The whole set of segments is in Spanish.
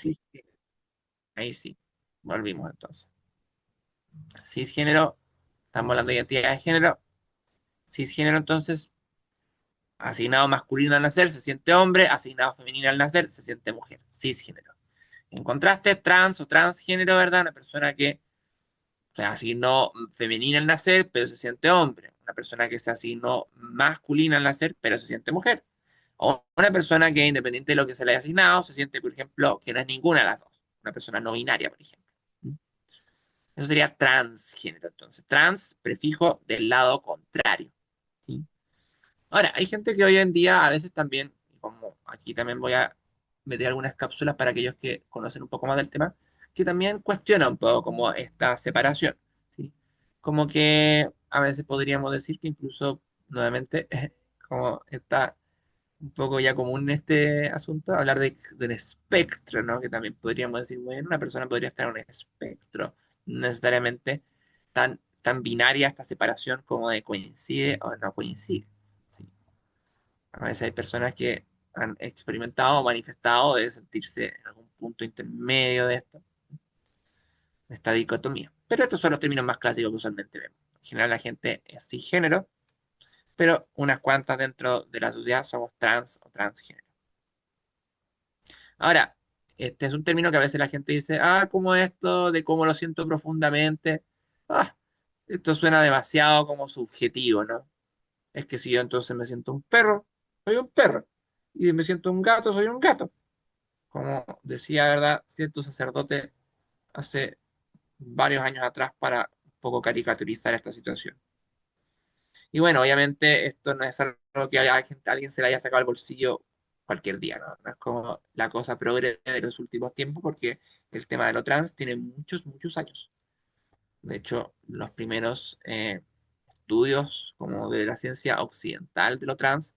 cisgénero. Ahí sí, volvimos entonces. Cisgénero, estamos hablando de identidad de género. Cisgénero, entonces, asignado masculino al nacer, se siente hombre, asignado femenino al nacer, se siente mujer. Cisgénero. En contraste, trans o transgénero, ¿verdad? Una persona que se asignó femenina al nacer, pero se siente hombre. Una persona que se asignó masculina al nacer, pero se siente mujer. O una persona que, independiente de lo que se le haya asignado, se siente, por ejemplo, que no es ninguna de las dos. Una persona no binaria, por ejemplo. Eso sería transgénero. Entonces, trans, prefijo del lado contrario. ¿Sí? Ahora, hay gente que hoy en día a veces también, como aquí también voy a meter algunas cápsulas para aquellos que conocen un poco más del tema, que también cuestiona un poco como esta separación. ¿Sí? Como que a veces podríamos decir que incluso, nuevamente, como está un poco ya común en este asunto, hablar de un espectro, ¿no? Que también podríamos decir, bueno, una persona podría estar en un espectro, no necesariamente tan binaria esta separación como de coincide o no coincide. ¿Sí? A veces hay personas que han experimentado o manifestado de sentirse en algún punto intermedio de esto, de esta dicotomía. Pero estos son los términos más clásicos que usualmente vemos. En general la gente es cisgénero, pero unas cuantas dentro de la sociedad somos trans o transgénero. Ahora, este es un término que a veces la gente dice, como esto, de cómo lo siento profundamente. Ah, esto suena demasiado como subjetivo, ¿no? Es que si yo entonces me siento un perro, soy un perro. Y si me siento un gato, soy un gato. Como decía, ¿verdad? Cierto sacerdote hace varios años atrás para un poco caricaturizar esta situación. Y bueno, obviamente esto no es algo que alguien se le haya sacado al bolsillo cualquier día, ¿no? No es como la cosa progre de los últimos tiempos, porque el tema de lo trans tiene muchos, muchos años. De hecho, los primeros estudios como de la ciencia occidental de lo trans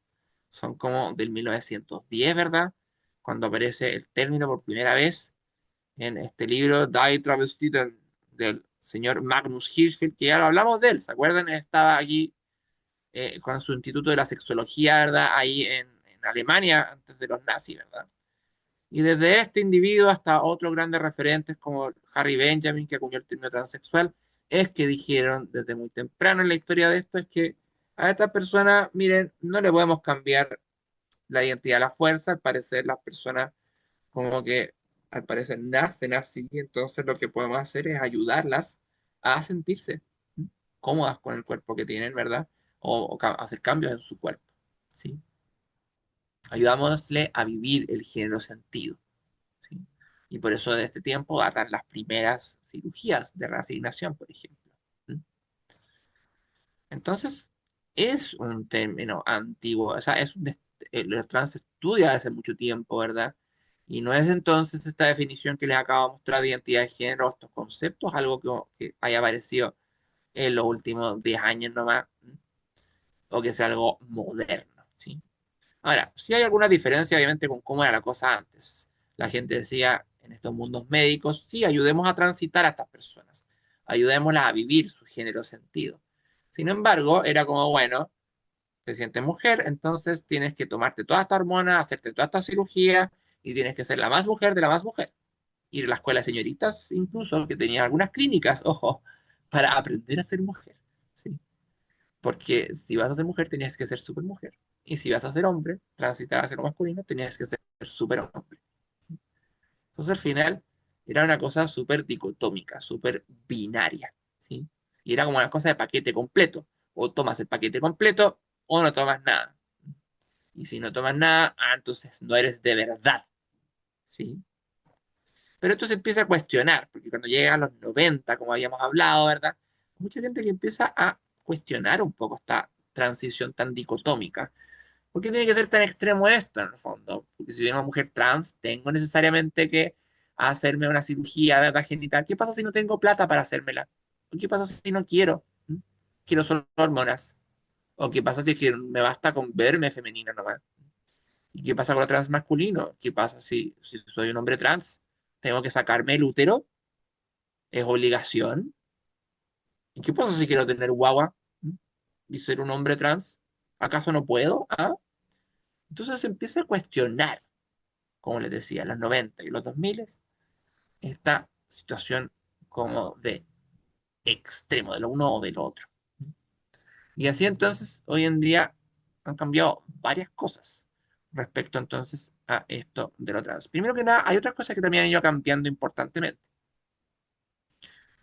son como del 1910, ¿verdad? Cuando aparece el término por primera vez en este libro Die Travestiten del señor Magnus Hirschfeld, que ya lo hablamos de él, ¿se acuerdan? Estaba aquí con su instituto de la sexología, ¿verdad? Ahí en Alemania, antes de los nazis, ¿verdad? Y desde este individuo hasta otros grandes referentes como Harry Benjamin, que acuñó el término transexual, es que dijeron desde muy temprano en la historia de esto, es que a esta persona, miren, no le podemos cambiar la identidad a la fuerza, al parecer las personas como que al parecer nacen así, entonces lo que podemos hacer es ayudarlas a sentirse cómodas con el cuerpo que tienen, ¿verdad? O hacer cambios en su cuerpo, ¿sí? Ayudámosle a vivir el género sentido, ¿sí? Y por eso de este tiempo datan las primeras cirugías de reasignación, por ejemplo. ¿Sí? Entonces, es un término antiguo, o sea, los trans se estudia hace mucho tiempo, ¿verdad? Y no es entonces esta definición que les acabo de mostrar de identidad de género, estos conceptos, algo que haya aparecido en los últimos 10 años nomás, ¿sí? O que sea algo moderno, ¿sí? Ahora, sí hay alguna diferencia, obviamente, con cómo era la cosa antes. La gente decía, en estos mundos médicos, sí, ayudemos a transitar a estas personas, ayudémoslas a vivir su género sentido. Sin embargo, era como, bueno, te sientes mujer, entonces tienes que tomarte toda esta hormona, hacerte toda esta cirugía y tienes que ser la más mujer de la más mujer. Ir a la escuela de señoritas, incluso, que tenía algunas clínicas, ojo, para aprender a ser mujer. ¿Sí? Porque si vas a ser mujer, tenías que ser súper mujer. Y si vas a ser hombre, transitar a ser masculino, tenías que ser súper hombre. Entonces al final era una cosa súper dicotómica, súper binaria. ¿Sí? Y era como una cosa de paquete completo. O tomas el paquete completo o no tomas nada. Y si no tomas nada, entonces no eres de verdad. ¿Sí? Pero esto se empieza a cuestionar, porque cuando llega a los 90 como habíamos hablado, ¿verdad? Mucha gente que empieza a cuestionar un poco esta transición tan dicotómica. ¿Por qué tiene que ser tan extremo esto, en el fondo? Porque si soy una mujer trans, tengo necesariamente que hacerme una cirugía de la genital. ¿Qué pasa si no tengo plata para hacérmela? ¿O qué pasa si no quiero? ¿Mm? Quiero solo hormonas. ¿O qué pasa si es que me basta con verme femenina nomás? ¿Y qué pasa con lo transmasculino? ¿Qué pasa si soy un hombre trans? ¿Tengo que sacarme el útero? ¿Es obligación? ¿Y qué pasa si quiero tener guagua? ¿Mm? ¿Y ser un hombre trans? ¿Acaso no puedo? ¿Ah? Entonces se empieza a cuestionar como les decía, los 90 y los 2000, esta situación como de extremo, de lo uno o del otro. Y así entonces, hoy en día han cambiado varias cosas respecto entonces a esto de lo trans. Primero que nada, hay otras cosas que también han ido cambiando importantemente.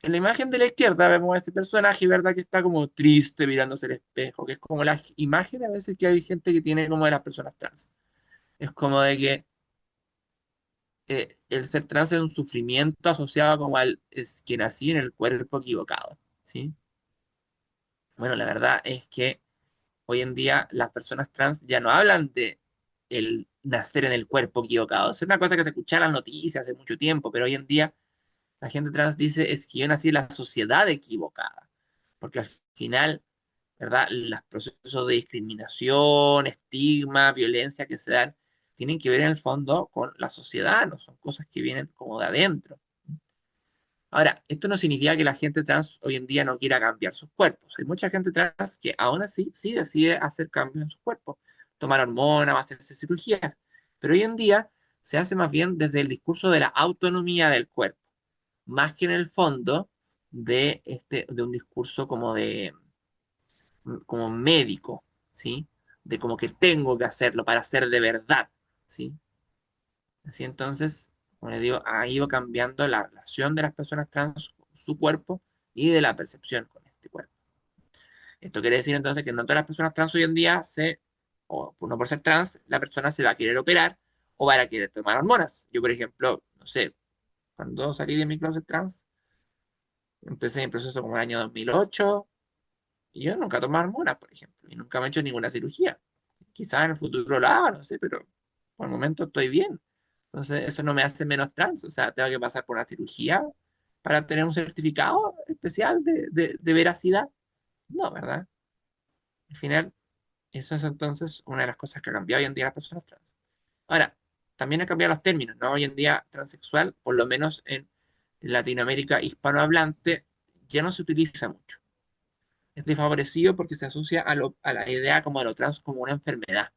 En la imagen de la izquierda vemos a ese personaje, ¿verdad? Que está como triste mirándose al espejo, que es como la imagen a veces que hay gente que tiene como de las personas trans. Es como de que el ser trans es un sufrimiento asociado como al es que nací en el cuerpo equivocado, ¿sí? Bueno, la verdad es que hoy en día las personas trans ya no hablan de el nacer en el cuerpo equivocado. Es una cosa que se escuchaba en las noticias hace mucho tiempo, pero hoy en día la gente trans dice es que yo nací en la sociedad equivocada, porque al final, ¿verdad? Los procesos de discriminación, estigma, violencia que se dan, tienen que ver en el fondo con la sociedad, no son cosas que vienen como de adentro. Ahora, esto no significa que la gente trans hoy en día no quiera cambiar sus cuerpos. Hay mucha gente trans que aún así sí decide hacer cambios en su cuerpo, tomar hormonas, hacerse cirugías, pero hoy en día se hace más bien desde el discurso de la autonomía del cuerpo, más que en el fondo de un discurso como médico, ¿sí? De como que tengo que hacerlo para hacer de verdad, ¿sí? Así entonces, como les digo, ha ido cambiando la relación de las personas trans con su cuerpo y de la percepción con este cuerpo. Esto quiere decir entonces que no todas las personas trans hoy en día o no por ser trans, la persona se va a querer operar o va a querer tomar hormonas. Yo, por ejemplo, no sé, cuando salí de mi closet trans, empecé mi proceso como en el año 2008 y yo nunca tomé hormonas, por ejemplo, y nunca me he hecho ninguna cirugía. Quizás en el futuro lo haga, no sé, pero por el momento estoy bien. Entonces, eso no me hace menos trans, o sea, tengo que pasar por una cirugía para tener un certificado especial de veracidad. No, ¿verdad? Al final, eso es entonces una de las cosas que ha cambiado hoy en día las personas trans. Ahora, también han cambiado los términos, ¿no? Hoy en día, transexual, por lo menos en Latinoamérica hispanohablante, ya no se utiliza mucho. Es desfavorecido porque se asocia a la idea como de lo trans como una enfermedad,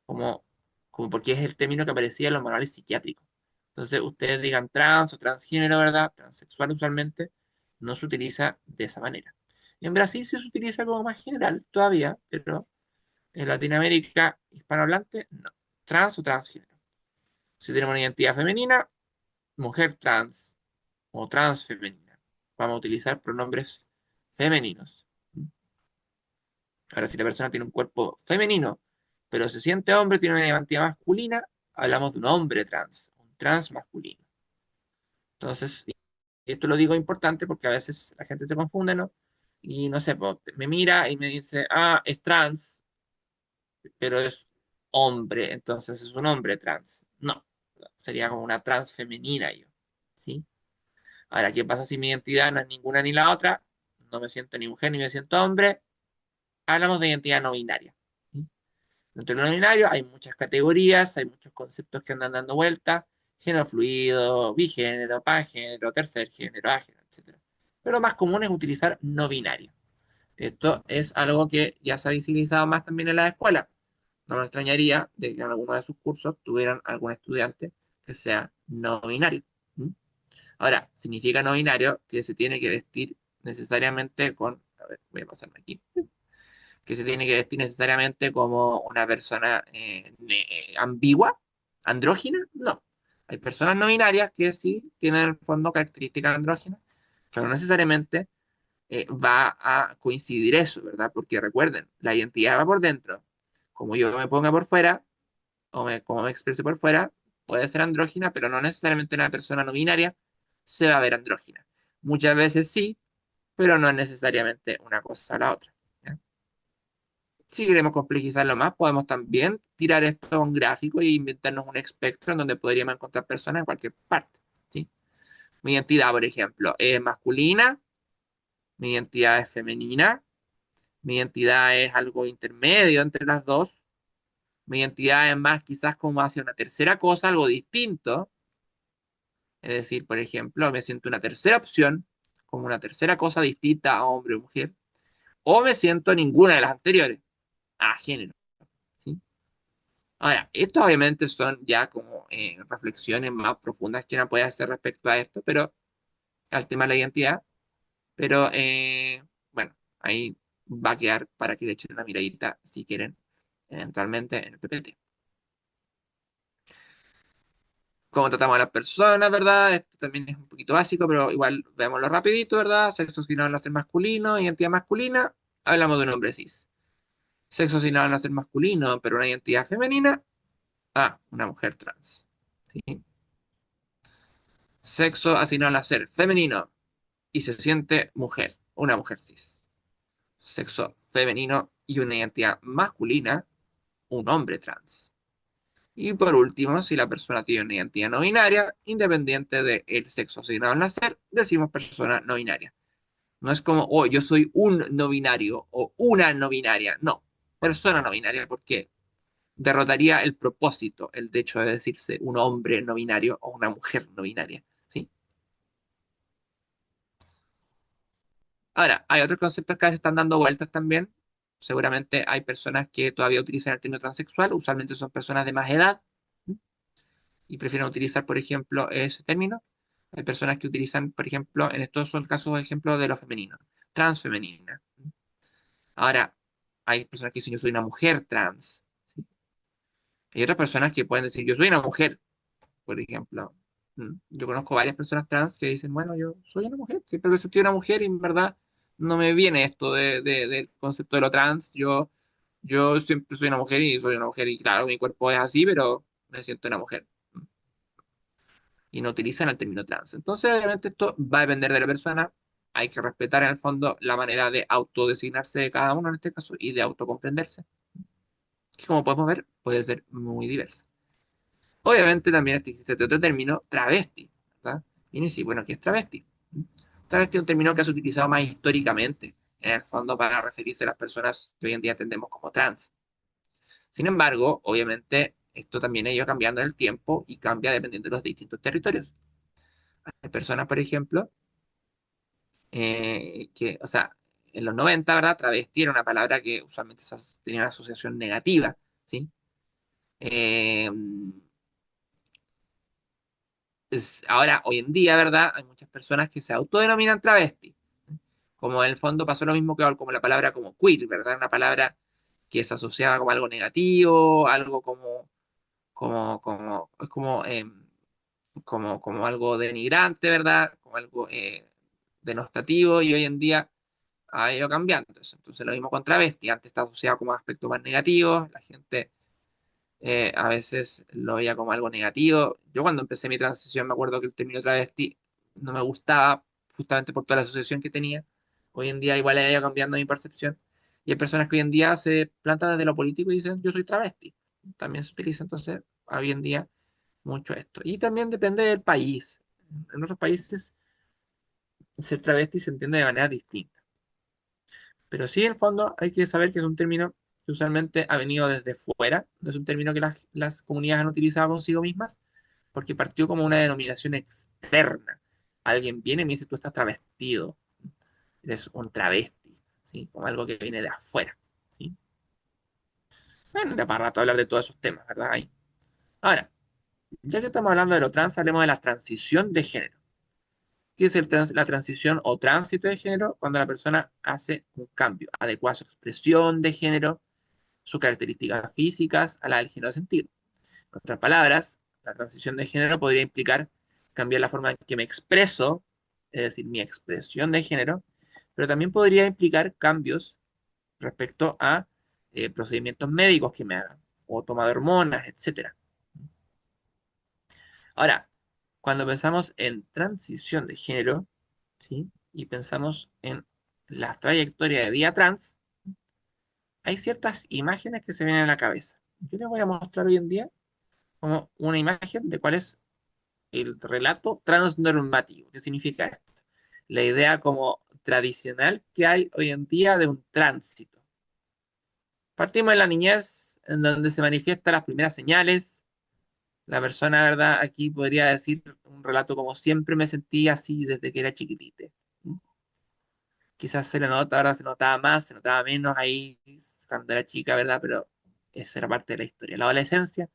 como, como porque es el término que aparecía en los manuales psiquiátricos. Entonces, ustedes digan trans o transgénero, ¿verdad? Transexual usualmente no se utiliza de esa manera. En Brasil sí se utiliza como más general todavía, pero en Latinoamérica hispanohablante, no. Trans o transgénero. Si tenemos una identidad femenina, mujer trans o transfemenina. Vamos a utilizar pronombres femeninos. Ahora, si la persona tiene un cuerpo femenino, pero se siente hombre, tiene una identidad masculina, hablamos de un hombre trans, un trans masculino. Entonces, y esto lo digo importante porque a veces la gente se confunde, ¿no? Y no sé, pues, me mira y me dice, ah, es trans, pero es hombre, entonces es un hombre trans. No, sería como una trans femenina yo, ¿sí? Ahora, ¿qué pasa si mi identidad no es ninguna ni la otra? No me siento ni mujer ni me siento hombre. Hablamos de identidad no binaria. ¿Sí? Dentro del no binario hay muchas categorías, hay muchos conceptos que andan dando vuelta, género fluido, bigénero, pangénero, tercer género, agénero, etcétera. Pero lo más común es utilizar no binario. Esto es algo que ya se ha visibilizado más también en la escuela. No me extrañaría de que en alguno de sus cursos tuvieran algún estudiante que sea no binario. ¿Mm? Ahora, significa no binario que se tiene que vestir necesariamente con, a ver, voy a pasarme aquí, que se tiene que vestir necesariamente como una persona ambigua, andrógina, no. Hay personas no binarias que sí tienen en el fondo características andróginas, pero no necesariamente va a coincidir eso, ¿verdad? Porque recuerden, la identidad va por dentro. Como yo me ponga por fuera, como me exprese por fuera, puede ser andrógina, pero no necesariamente una persona no binaria se va a ver andrógina. Muchas veces sí, pero no es necesariamente una cosa a la otra. ¿Ya? Si queremos complejizarlo más, podemos también tirar esto a un gráfico e inventarnos un espectro en donde podríamos encontrar personas en cualquier parte. ¿Sí? Mi identidad, por ejemplo, es masculina, mi identidad es femenina, mi identidad es algo intermedio entre las dos, mi identidad es más quizás como hacia una tercera cosa, algo distinto. Es decir, por ejemplo, me siento una tercera opción, como una tercera cosa distinta a hombre o mujer, o me siento ninguna de las anteriores, a género. ¿Sí? Ahora, esto obviamente son ya como reflexiones más profundas que uno puede hacer respecto a esto, pero al tema de la identidad, pero bueno, ahí va a quedar para que le echen una miradita si quieren, eventualmente en el PPT. Cómo tratamos a las personas, ¿verdad? Esto también es un poquito básico, pero igual veámoslo rapidito, ¿verdad? Sexo asignado al nacer masculino, identidad masculina, hablamos de un hombre cis. Sexo asignado al nacer masculino, pero una identidad femenina, una mujer trans. ¿Sí? Sexo asignado al nacer femenino y se siente mujer, una mujer cis. Sexo femenino y una identidad masculina, un hombre trans. Y por último, si la persona tiene una identidad no binaria, independiente del sexo asignado al nacer, decimos persona no binaria. No es como, oh, yo soy un no binario o una no binaria. No, persona no binaria, porque derrotaría el propósito, el hecho de decirse un hombre no binario o una mujer no binaria. ¿Sí? Ahora, hay otros conceptos que a veces están dando vueltas también. Seguramente hay personas que todavía utilizan el término transexual, usualmente son personas de más edad, ¿sí? Y prefieren utilizar, por ejemplo, ese término. Hay personas que utilizan, por ejemplo, en estos son casos, ejemplo, de lo femenino, transfemenina. Ahora, hay personas que dicen yo soy una mujer trans, ¿sí? Hay otras personas que pueden decir yo soy una mujer, por ejemplo. Yo conozco varias personas trans que dicen, bueno, yo soy una mujer, siempre he sentido una mujer y en verdad no me viene esto del concepto de lo trans. Yo siempre soy una mujer y soy una mujer y claro, mi cuerpo es así, pero me siento una mujer. Y no utilizan el término trans. Entonces, obviamente, esto va a depender de la persona. Hay que respetar en el fondo la manera de autodesignarse de cada uno en este caso y de autocomprenderse, que como podemos ver puede ser muy diversa. Obviamente también existe otro término, travesti, ¿verdad? Y uno dice, bueno, ¿qué es travesti? Travesti es un término que se ha utilizado más históricamente, en el fondo, para referirse a las personas que hoy en día entendemos como trans. Sin embargo, obviamente, esto también ha ido cambiando en el tiempo y cambia dependiendo de los distintos territorios. Hay personas, por ejemplo, que, o sea, en los 90, ¿verdad? Travesti era una palabra que usualmente tenía una asociación negativa, ¿sí? Eh, Ahora, hoy en día, ¿verdad? Hay muchas personas que se autodenominan travesti. Como en el fondo pasó lo mismo que como la palabra como queer, ¿verdad? Una palabra que es asociada como algo negativo, algo es como algo denigrante, ¿verdad? Como algo denostativo y hoy en día ha ido cambiando eso. Entonces lo mismo con travesti, antes estaba asociado como aspectos más negativos, la gente a veces lo veía como algo negativo. Yo cuando empecé mi transición me acuerdo que el término travesti no me gustaba justamente por toda la asociación que tenía. Hoy en día igual ha ido cambiando mi percepción. Y hay personas que hoy en día se plantan desde lo político y dicen yo soy travesti. También se utiliza entonces hoy en día mucho esto. Y también depende del país. En otros países ser travesti se entiende de manera distinta. Pero sí, en el fondo, hay que saber que es un término que usualmente ha venido desde fuera, no es un término que las comunidades han utilizado consigo mismas, porque partió como una denominación externa. Alguien viene y me dice, tú estás travestido, eres un travesti, ¿sí? Como algo que viene de afuera, ¿sí? Bueno, da para rato hablar de todos esos temas, ¿verdad? Ahí. Ahora, ya que estamos hablando de lo trans, hablemos de la transición de género. ¿Qué es la transición o tránsito de género? Cuando la persona hace un cambio, adecua su expresión de género sus características físicas a la del género sentido. En otras palabras, la transición de género podría implicar cambiar la forma en que me expreso, es decir, mi expresión de género, pero también podría implicar cambios respecto a procedimientos médicos que me hagan, o toma de hormonas, etcétera. Ahora, cuando pensamos en transición de género, ¿sí? Y pensamos en la trayectoria de vida trans, hay ciertas imágenes que se vienen a la cabeza. Yo les voy a mostrar hoy en día como una imagen de cuál es el relato transnormativo. ¿Qué significa esto? La idea como tradicional que hay hoy en día de un tránsito. Partimos de la niñez, en donde se manifiestan las primeras señales. La persona, ¿verdad? Aquí podría decir un relato como siempre me sentí así desde que era chiquitite. Quizás se le nota, ahora se notaba más, se notaba menos ahí cuando era chica, ¿verdad? Pero Esa era parte de la historia. La adolescencia,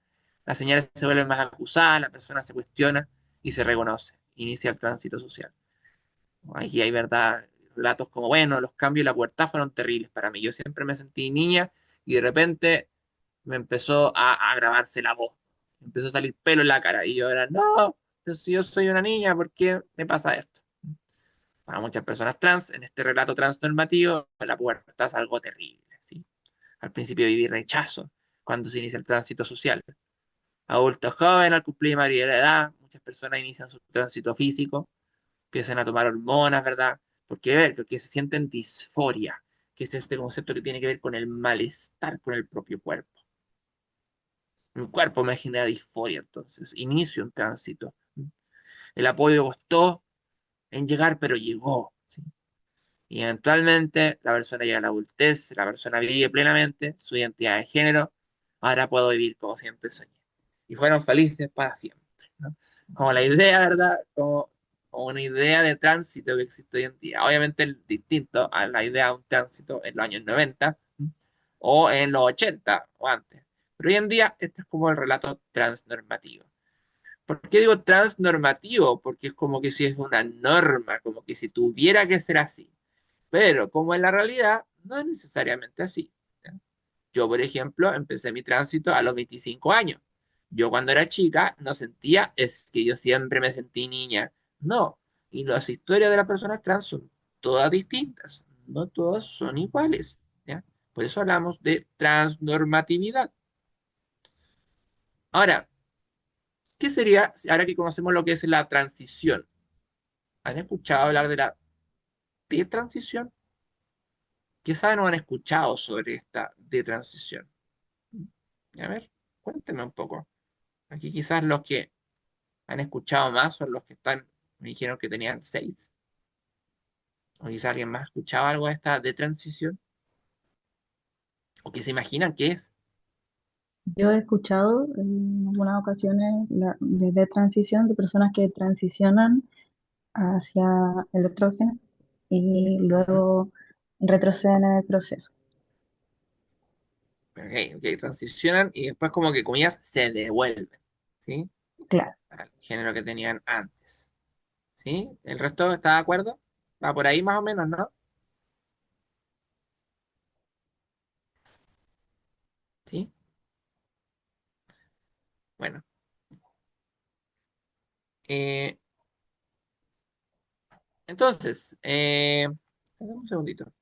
las señales se vuelven más acusadas, la persona se cuestiona y se reconoce. Inicia el tránsito social. Aquí hay verdad, relatos como, bueno, los cambios y la pubertad fueron terribles para mí. Yo siempre me sentí niña y de repente me empezó a agravarse la voz. Me empezó a salir pelo en la cara y yo era, no, pero si yo soy una niña, ¿por qué me pasa esto? Para muchas personas trans, en este relato transnormativo, la pubertad es algo terrible, ¿sí? Al principio viví rechazo cuando se inicia el tránsito social. Adultos jóvenes al cumplir mayoría de edad, muchas personas inician su tránsito físico, empiezan a tomar hormonas, ¿verdad? Porque se sienten disforia, que es este concepto que tiene que ver con el malestar con el propio cuerpo. Mi cuerpo me genera disforia, entonces inicio un tránsito. El apoyo costó en llegar, pero llegó, ¿sí? Y eventualmente la persona llega a la adultez, la persona vive plenamente su identidad de género, ahora puedo vivir como siempre soñé. Y fueron felices para siempre, ¿no? Como la idea, ¿verdad? Como una idea de tránsito que existe hoy en día. Obviamente es distinto a la idea de un tránsito en los años 90, ¿sí? O en los 80 o antes. Pero hoy en día este es como el relato transnormativo. ¿Por qué digo transnormativo? Porque es como que si es una norma, como que si tuviera que ser así. Pero como en la realidad, no es necesariamente así. ¿Ya? Yo, por ejemplo, empecé mi tránsito a los 25 años. Yo cuando era chica no sentía, es que yo siempre me sentí niña. No. Y las historias de las personas trans son todas distintas. No todas son iguales. ¿Ya? Por eso hablamos de transnormatividad. Ahora, ¿qué sería, ahora que conocemos lo que es la transición? ¿Han escuchado hablar de la detransición? Quizás no han escuchado sobre esta detransición. A ver, cuénteme un poco. Aquí quizás los que han escuchado más son los que están, me dijeron que tenían 6. O quizás alguien más ha escuchado algo de esta detransición. O que se imaginan qué es. Yo he escuchado en algunas ocasiones de transición de personas que transicionan hacia el estrógeno y Ujú. luego retroceden en el proceso. Ok, ok, transicionan y después como que comillas se devuelven. ¿Sí? Claro, Al género que tenían antes. ¿Sí? ¿El resto está de acuerdo? Va por ahí más o menos, ¿no? ¿Sí? Bueno. eh, entonces, un segundito.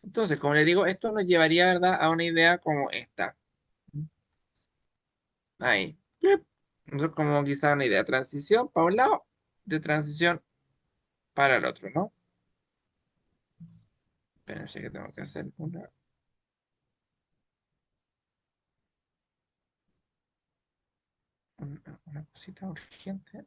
Entonces, como les digo, esto nos llevaría, ¿verdad?, a una idea como esta. Ahí. Plip. Entonces, como quizá una idea. Transición para un lado, de transición para el otro, ¿no? Espérense que tengo que hacer una cosita urgente.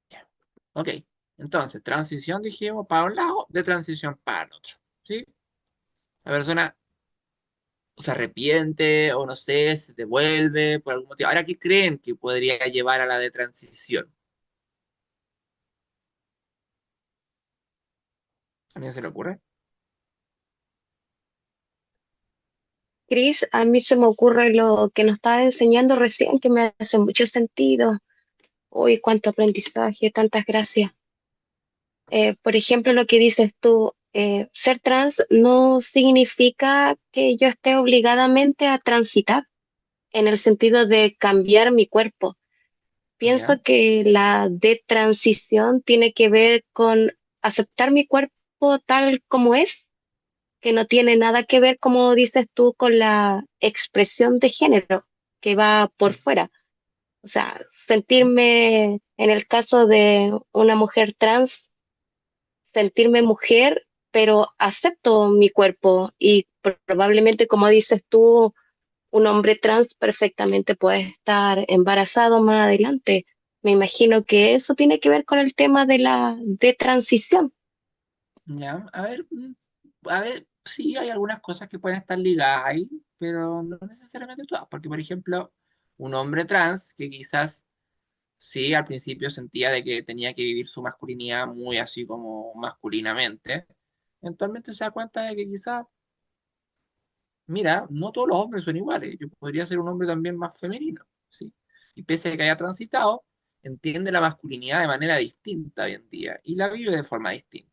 Ya. Ok. Entonces, transición, dijimos, para un lado, de transición para el otro. ¿Sí? La persona se arrepiente o no sé, se devuelve por algún motivo. Ahora, ¿qué creen que podría llevar a la de transición? ¿A alguien se le ocurre? Cris, a mí se me ocurre lo que nos estaba enseñando recién, que me hace mucho sentido. Uy, cuánto aprendizaje, tantas gracias. Por ejemplo, lo que dices tú, ser trans no significa que yo esté obligadamente a transitar, en el sentido de cambiar mi cuerpo. ¿Ya? Pienso que la detransición tiene que ver con aceptar mi cuerpo tal como es, que no tiene nada que ver, como dices tú, con la expresión de género que va por Sí. fuera. O sea, sentirme, en el caso de una mujer trans, sentirme mujer, pero acepto mi cuerpo y probablemente, como dices tú, un hombre trans perfectamente puede estar embarazado más adelante. Me imagino que eso tiene que ver con el tema de la de transición. Ya, a ver, sí hay algunas cosas que pueden estar ligadas ahí, pero no necesariamente todas, porque por ejemplo, un hombre trans que quizás sí al principio sentía de que tenía que vivir su masculinidad muy así como masculinamente, eventualmente se da cuenta de que quizás, mira, no todos los hombres son iguales, yo podría ser un hombre también más femenino, ¿sí? Y pese a que haya transitado, entiende la masculinidad de manera distinta hoy en día y la vive de forma distinta.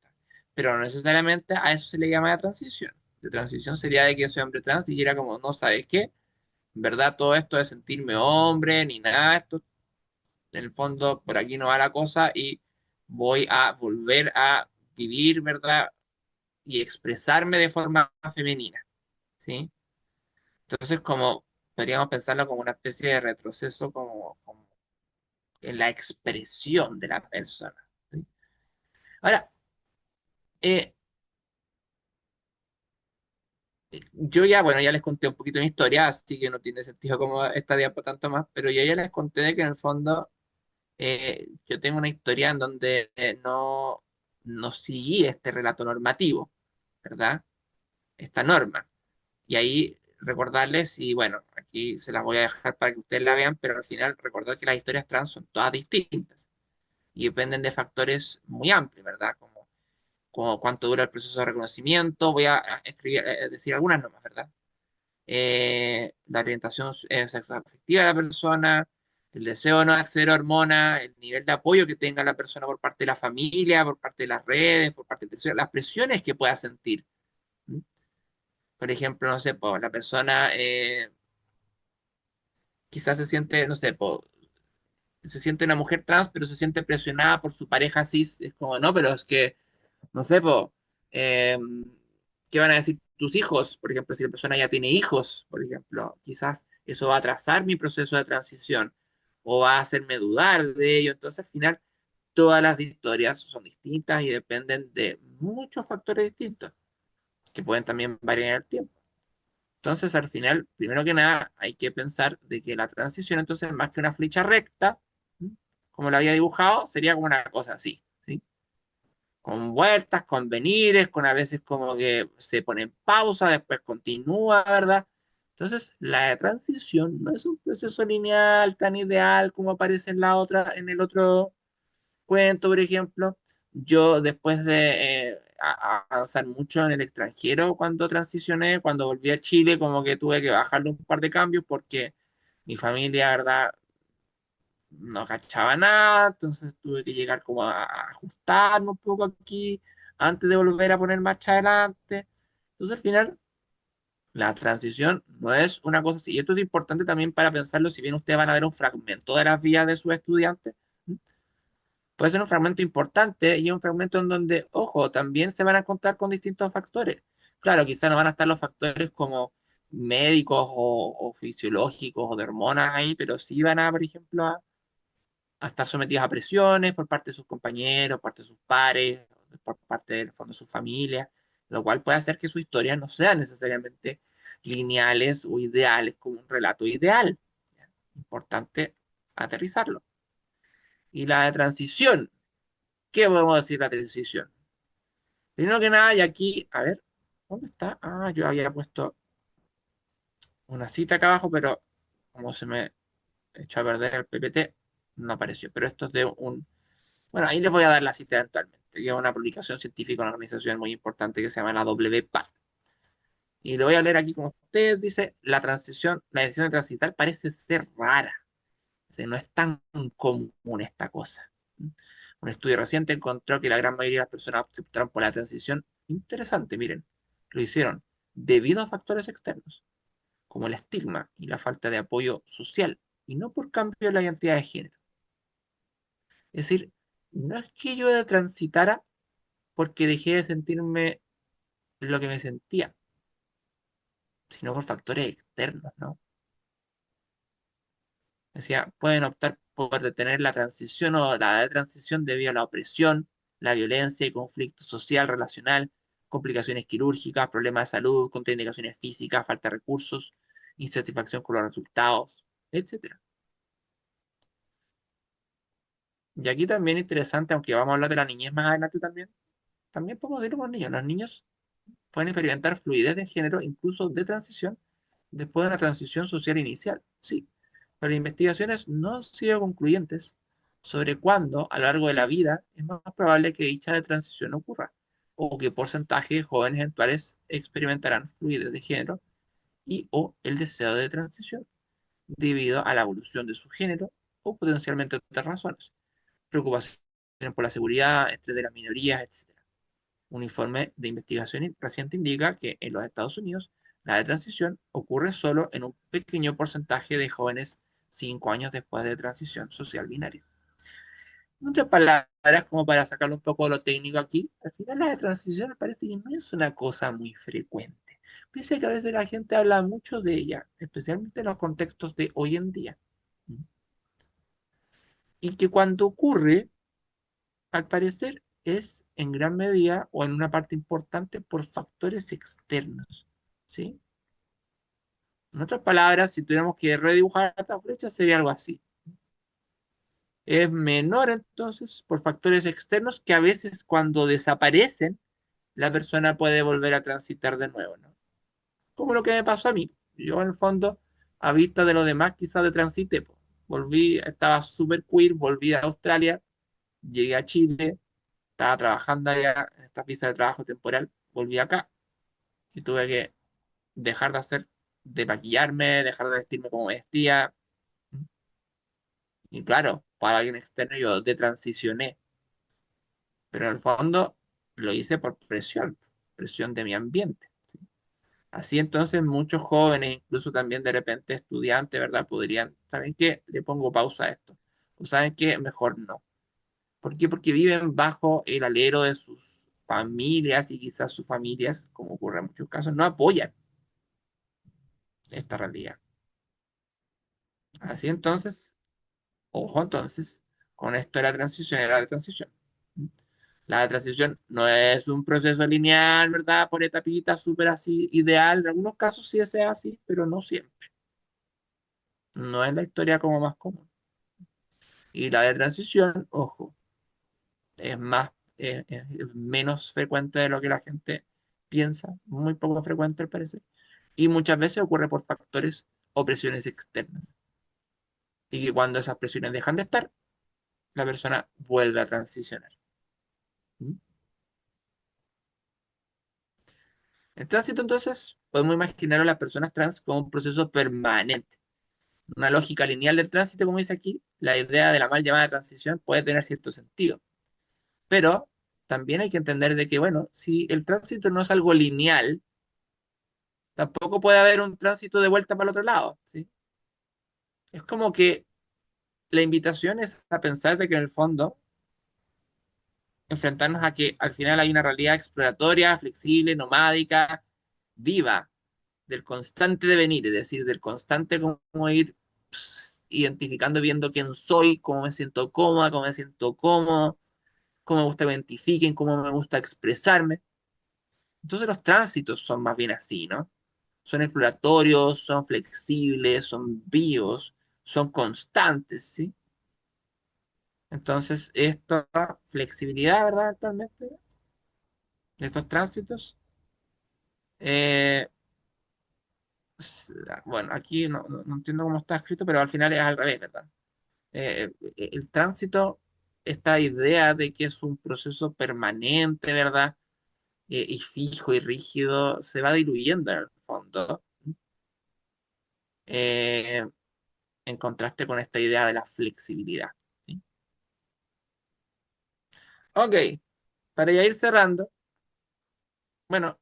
Pero no necesariamente a eso se le llama la transición. La transición sería de que ese hombre trans dijera como, no, ¿sabes qué? En verdad todo esto de sentirme hombre, ni nada, esto, en el fondo, por aquí no va la cosa y voy a volver a vivir, ¿verdad? Y expresarme de forma femenina, ¿sí? Entonces, como podríamos pensarlo como una especie de retroceso como en la expresión de la persona. ¿Sí? Ahora, eh, yo ya, bueno, ya les conté un poquito mi historia, así que no tiene sentido como esta diapo tanto más, pero yo ya les conté de que en el fondo yo tengo una historia en donde no seguí este relato normativo, ¿verdad? Esta norma. Y ahí recordarles, y bueno, aquí se las voy a dejar para que ustedes la vean, pero al final recordar que las historias trans son todas distintas y dependen de factores muy amplios, ¿verdad? Como cuánto dura el proceso de reconocimiento, voy a escribir, decir algunas normas, ¿verdad? La orientación sexoafectiva de la persona, el deseo de no acceder a hormonas, el nivel de apoyo que tenga la persona por parte de la familia, por parte de las redes, por parte de las presiones que pueda sentir. ¿Mm? Por ejemplo, no sé, pues, la persona quizás se siente, no sé, pues, se siente una mujer trans, pero se siente presionada por su pareja cis. Es como, no, pero es que no sé, po, eh, ¿qué van a decir tus hijos? Por ejemplo, si la persona ya tiene hijos, por ejemplo, quizás eso va a atrasar mi proceso de transición o va a hacerme dudar de ello. Entonces, al final, todas las historias son distintas y dependen de muchos factores distintos que pueden también variar en el tiempo. Entonces, al final, primero que nada, hay que pensar de que la transición, entonces, más que una flecha recta, ¿sí? Como la había dibujado, sería como una cosa así, ¿sí? Con vueltas, con venires, con a veces como que se pone en pausa, después continúa, ¿verdad? Entonces, la transición no es un proceso lineal tan ideal como aparece en la otra, en el otro cuento, por ejemplo. Yo después de avanzar mucho en el extranjero cuando transicioné, cuando volví a Chile, como que tuve que bajarle un par de cambios porque mi familia, ¿verdad? No cachaba nada, entonces tuve que llegar como a ajustarme un poco aquí antes de volver a poner marcha adelante. Entonces al final la transición no es una cosa así. Y esto es importante también para pensarlo, si bien ustedes van a ver un fragmento de las vidas de sus estudiantes, ¿m? Puede ser un fragmento importante y un fragmento en donde, ojo, también se van a contar con distintos factores. Claro, quizás no van a estar los factores como médicos o fisiológicos o de hormonas ahí, pero sí van a, por ejemplo, a estar sometidos a presiones por parte de sus compañeros, por parte de sus pares, por parte del fondo de su familia, lo cual puede hacer que sus historias no sean necesariamente lineales o ideales como un relato ideal. ¿Ya? Importante aterrizarlo. Y la de transición, ¿qué podemos decir de la transición? Primero que nada, y aquí, a ver, ¿dónde está? Ah, yo había puesto una cita acá abajo, pero como se me echó a perder el PPT, no apareció. Pero esto es de un. Bueno, ahí les voy a dar la cita eventualmente, que es una publicación científica, una organización muy importante que se llama la WPATH. Y lo voy a leer aquí con ustedes. Dice, la decisión de transitar parece ser rara. Dice, no es tan común esta cosa. Un estudio reciente encontró que la gran mayoría de las personas que optaron por la transición, interesante, miren, lo hicieron debido a factores externos, como el estigma y la falta de apoyo social, y no por cambio de la identidad de género. Es decir, no es que yo transitara porque dejé de sentirme lo que me sentía, sino por factores externos, ¿no? Decía, pueden optar por detener la transición o la de transición debido a la opresión, la violencia y conflicto social, relacional, complicaciones quirúrgicas, problemas de salud, contraindicaciones físicas, falta de recursos, insatisfacción con los resultados, etcétera. Y aquí también interesante, aunque vamos a hablar de la niñez más adelante también, también podemos decirlo con niños. Los niños pueden experimentar fluidez de género, incluso de transición, después de una transición social inicial. Sí, pero las investigaciones no han sido concluyentes sobre cuándo, a lo largo de la vida, es más probable que dicha de transición ocurra, o qué porcentaje de jóvenes eventuales experimentarán fluidez de género y o el deseo de transición, debido a la evolución de su género o potencialmente otras razones, preocupaciones por la seguridad, estrés de las minorías, etc. Un informe de investigación reciente indica que en los Estados Unidos la de transición ocurre solo en un pequeño porcentaje de jóvenes 5 años después de transición social binaria. En otras palabras, como para sacarlo un poco de lo técnico aquí, al final la de transición me parece que no es una cosa muy frecuente. Piensa que a veces la gente habla mucho de ella, especialmente en los contextos de hoy en día. Y que cuando ocurre, al parecer, es en gran medida o en una parte importante por factores externos. ¿Sí? En otras palabras, si tuviéramos que redibujar esta flecha, sería algo así. Es menor entonces por factores externos que a veces cuando desaparecen, la persona puede volver a transitar de nuevo, ¿no? Como lo que me pasó a mí. Yo en el fondo, a vista de lo demás, quizás de transité, po. Volví, estaba súper queer, volví a Australia, llegué a Chile, estaba trabajando allá en esta visa de trabajo temporal, volví acá y tuve que dejar de hacer, de maquillarme, dejar de vestirme como vestía. Y claro, para alguien externo yo detransicioné, pero en el fondo lo hice por presión, presión de mi ambiente. Así entonces muchos jóvenes, incluso también de repente estudiantes, ¿verdad? Podrían, ¿saben qué? Le pongo pausa a esto. O ¿saben qué? Mejor no. ¿Por qué? Porque viven bajo el alero de sus familias y quizás sus familias, como ocurre en muchos casos, no apoyan esta realidad. Así entonces, ojo entonces, con esto de la transición era la transición. La transición no es un proceso lineal, ¿verdad? Por etapitas, súper así, ideal. En algunos casos sí es así, pero no siempre. No es la historia como más común. Y la de transición, ojo, es más, es menos frecuente de lo que la gente piensa, muy poco frecuente al parecer. Y muchas veces ocurre por factores o presiones externas. Y que cuando esas presiones dejan de estar, la persona vuelve a transicionar. ¿Mm? El tránsito, entonces, podemos imaginar a las personas trans como un proceso permanente. Una lógica lineal del tránsito, como dice aquí, la idea de la mal llamada transición puede tener cierto sentido. Pero también hay que entender de que, bueno, si el tránsito no es algo lineal, tampoco puede haber un tránsito de vuelta para el otro lado, ¿sí? Es como que la invitación es a pensar de que en el fondo enfrentarnos a que al final hay una realidad exploratoria, flexible, nomádica, viva, del constante devenir, es decir, del constante como ir identificando, viendo quién soy, cómo me siento cómoda, cómo me siento cómodo, cómo me gusta que me identifiquen, cómo me gusta expresarme. Entonces los tránsitos son más bien así, ¿no? Son exploratorios, son flexibles, son vivos, son constantes, ¿sí? Entonces, esta flexibilidad, ¿verdad? Actualmente, de estos tránsitos, eh, bueno, aquí no entiendo cómo está escrito, pero al final es al revés, ¿verdad? El tránsito, esta idea de que es un proceso permanente, ¿verdad? Y fijo y rígido, se va diluyendo en el fondo, eh, en contraste con esta idea de la flexibilidad. ¿Sí? Ok, para ya ir cerrando, bueno,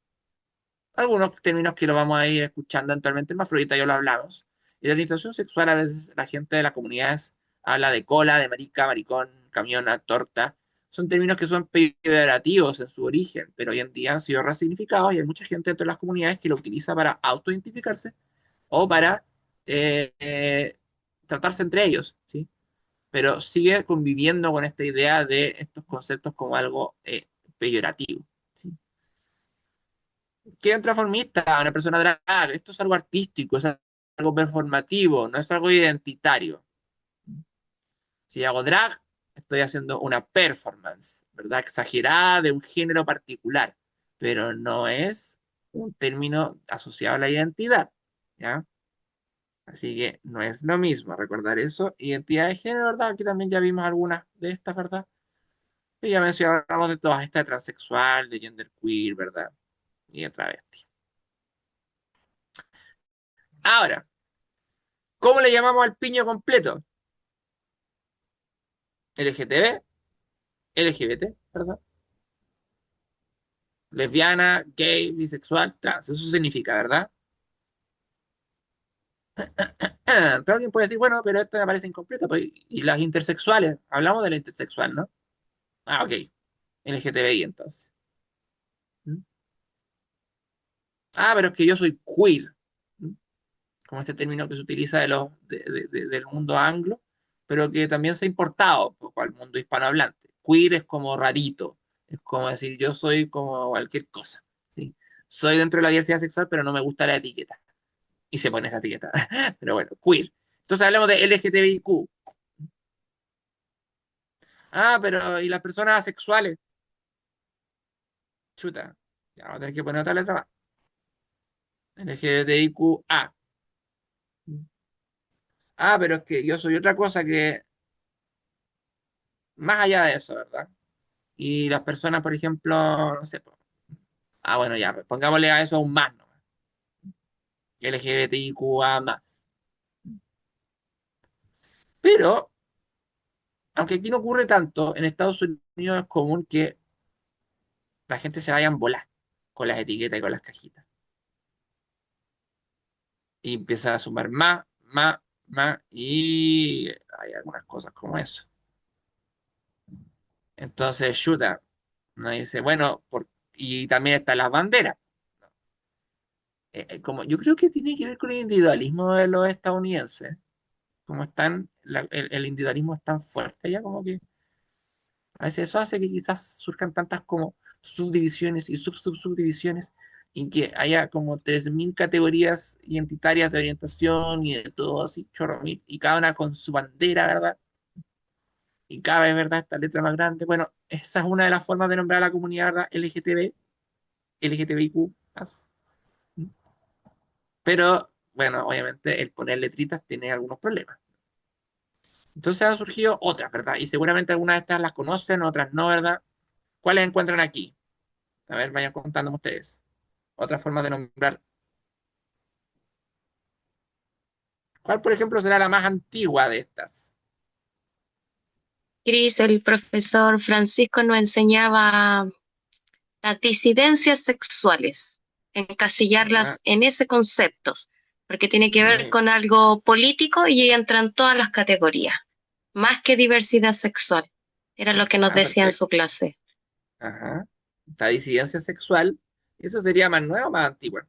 algunos términos que lo vamos a ir escuchando eventualmente más, pero ahorita ya lo hablamos. Y de orientación sexual, a veces la gente de las comunidades habla de cola, de marica, maricón, camiona, torta. Son términos que son peyorativos en su origen, pero hoy en día han sido resignificados y hay mucha gente dentro de las comunidades que lo utiliza para autoidentificarse o para eh, eh, tratarse entre ellos, ¿sí? Pero sigue conviviendo con esta idea de estos conceptos como algo peyorativo, ¿sí? ¿Qué es un transformista? Una persona drag. Esto es algo artístico, es algo performativo, no es algo identitario. Si hago drag, estoy haciendo una performance, ¿verdad? Exagerada de un género particular, pero no es un término asociado a la identidad, ¿ya? Así que no es lo mismo recordar eso. Identidad de género, ¿verdad? Aquí también ya vimos algunas de estas, ¿verdad? Y ya mencionamos de todas estas, de transexual, de genderqueer, ¿verdad? Y de travesti. Ahora, ¿cómo le llamamos al piño completo? LGTB, LGBT, ¿verdad? Lesbiana, gay, bisexual, trans. Eso significa, ¿verdad? Pero alguien puede decir, bueno, pero esto me parece incompleto. Pues, y las intersexuales, hablamos de la intersexual, ¿no? Ah, ok. LGTBI entonces. ¿Mm? Ah, pero es que yo soy queer. ¿Mm? Como este término que se utiliza del mundo anglo, pero que también se ha importado un poco al mundo hispanohablante. Queer es como rarito, es como decir yo soy como cualquier cosa. ¿Sí? Soy dentro de la diversidad sexual, pero no me gusta la etiqueta. Y se pone esa etiqueta. Pero bueno, queer. Entonces hablamos de LGTBIQ. Ah, pero ¿y las personas asexuales? Chuta, ya vamos a tener que poner otra letra más. LGBTIQA. Ah, pero es que yo soy otra cosa que más allá de eso, ¿verdad? Y las personas, por ejemplo, no sé, pues, ah, bueno, ya, pues, pongámosle a eso un más, ¿no? LGBTIQA más. Pero, aunque aquí no ocurre tanto, en Estados Unidos es común que la gente se vaya en volar con las etiquetas y con las cajitas. Y empieza a sumar más, y hay algunas cosas como eso. Entonces, shooter, no dice, bueno, y también están las banderas. Como, yo creo que tiene que ver con el individualismo de los estadounidenses. Como el individualismo es tan fuerte ya, como que a veces eso hace que quizás surjan tantas como subdivisiones y subdivisiones y que haya como 3.000 categorías identitarias de orientación y de todo así, chorro mil, y cada una con su bandera, ¿verdad? Y cada vez, ¿verdad? Esta letra más grande. Bueno, esa es una de las formas de nombrar a la comunidad, ¿verdad? LGTB, LGTBIQ+. Pero, bueno, obviamente el poner letritas tiene algunos problemas. Entonces han surgido otras, ¿verdad? Y seguramente algunas de estas las conocen, otras no, ¿verdad? ¿Cuáles encuentran aquí? A ver, vayan contándome ustedes. Otra forma de nombrar. ¿Cuál, por ejemplo, será la más antigua de estas? Cris, el profesor Francisco nos enseñaba las disidencias sexuales, Ah, encasillarlas en ese concepto, porque tiene que ver muy, con algo político y entran todas las categorías, más que diversidad sexual. Era lo que nos decía en perfecto. su clase. Ajá. La disidencia sexual, ¿eso sería más nueva o más antigua?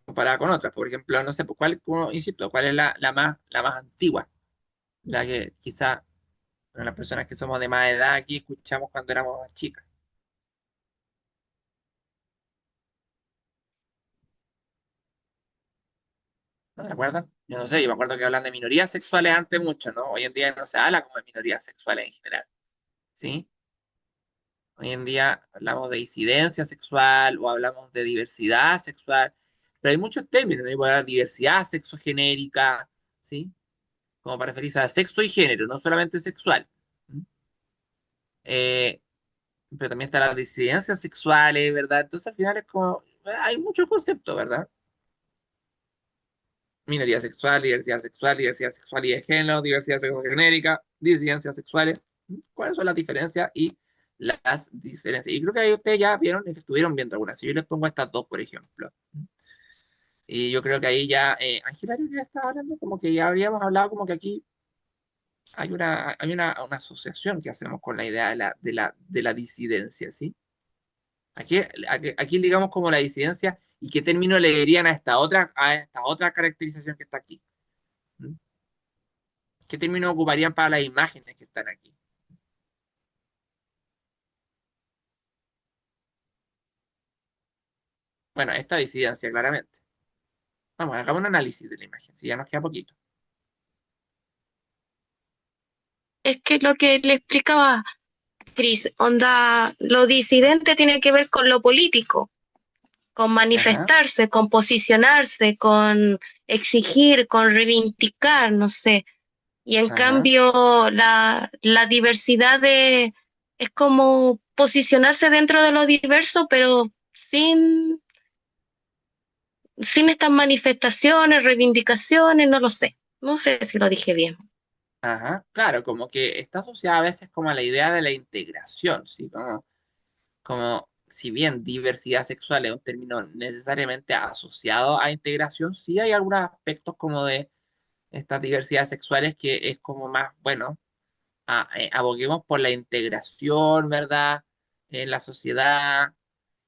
Comparada con otras. Por ejemplo, no sé, pues, insisto, cuál es la más antigua? La que quizá las personas que somos de más edad aquí escuchamos cuando éramos más chicas. ¿No se acuerdan? Yo no sé, yo me acuerdo que hablan de minorías sexuales antes mucho, ¿no? Hoy en día no se habla como de minorías sexuales en general, ¿sí? Hoy en día hablamos de disidencia sexual o hablamos de diversidad sexual, pero hay muchos términos, ¿no? Hay diversidad sexogenérica, ¿sí? Como para referirse a sexo y género, no solamente sexual. ¿Mm? Eh, pero también están las disidencias sexuales, ¿verdad? Entonces al final es como, hay muchos conceptos, ¿verdad? Minoría sexual, diversidad sexual y de género, diversidad sexogenérica, disidencias sexuales. ¿Cuáles son las diferencias y las diferencias? Y creo que ahí ustedes ya vieron, estuvieron viendo algunas. Si yo les pongo estas dos, por ejemplo. Y yo creo que ahí ya, Ángela, ya estaba hablando, como que ya habríamos hablado, como que aquí hay una asociación que hacemos con la idea de la disidencia, ¿sí? Aquí digamos como la disidencia y qué término le dirían a esta otra caracterización que está aquí. ¿Mm? ¿Qué término ocuparían para las imágenes que están aquí? Bueno, esta disidencia, claramente. Vamos, hagamos un análisis de la imagen, si ya nos queda poquito. Es que lo que le explicaba Cris, onda, lo disidente tiene que ver con lo político, con Ajá, manifestarse, con posicionarse, con exigir, con reivindicar, no sé. Y en ajá. cambio, la diversidad es como posicionarse dentro de lo diverso, pero sin estas manifestaciones, reivindicaciones, no lo sé. No sé si lo dije bien. Ajá, claro, como que está asociada a veces como a la idea de la integración, ¿sí? Como si bien diversidad sexual es un término necesariamente asociado a integración, sí hay algunos aspectos como de estas diversidades sexuales que es como más, bueno, aboguemos por la integración, ¿verdad? En la sociedad,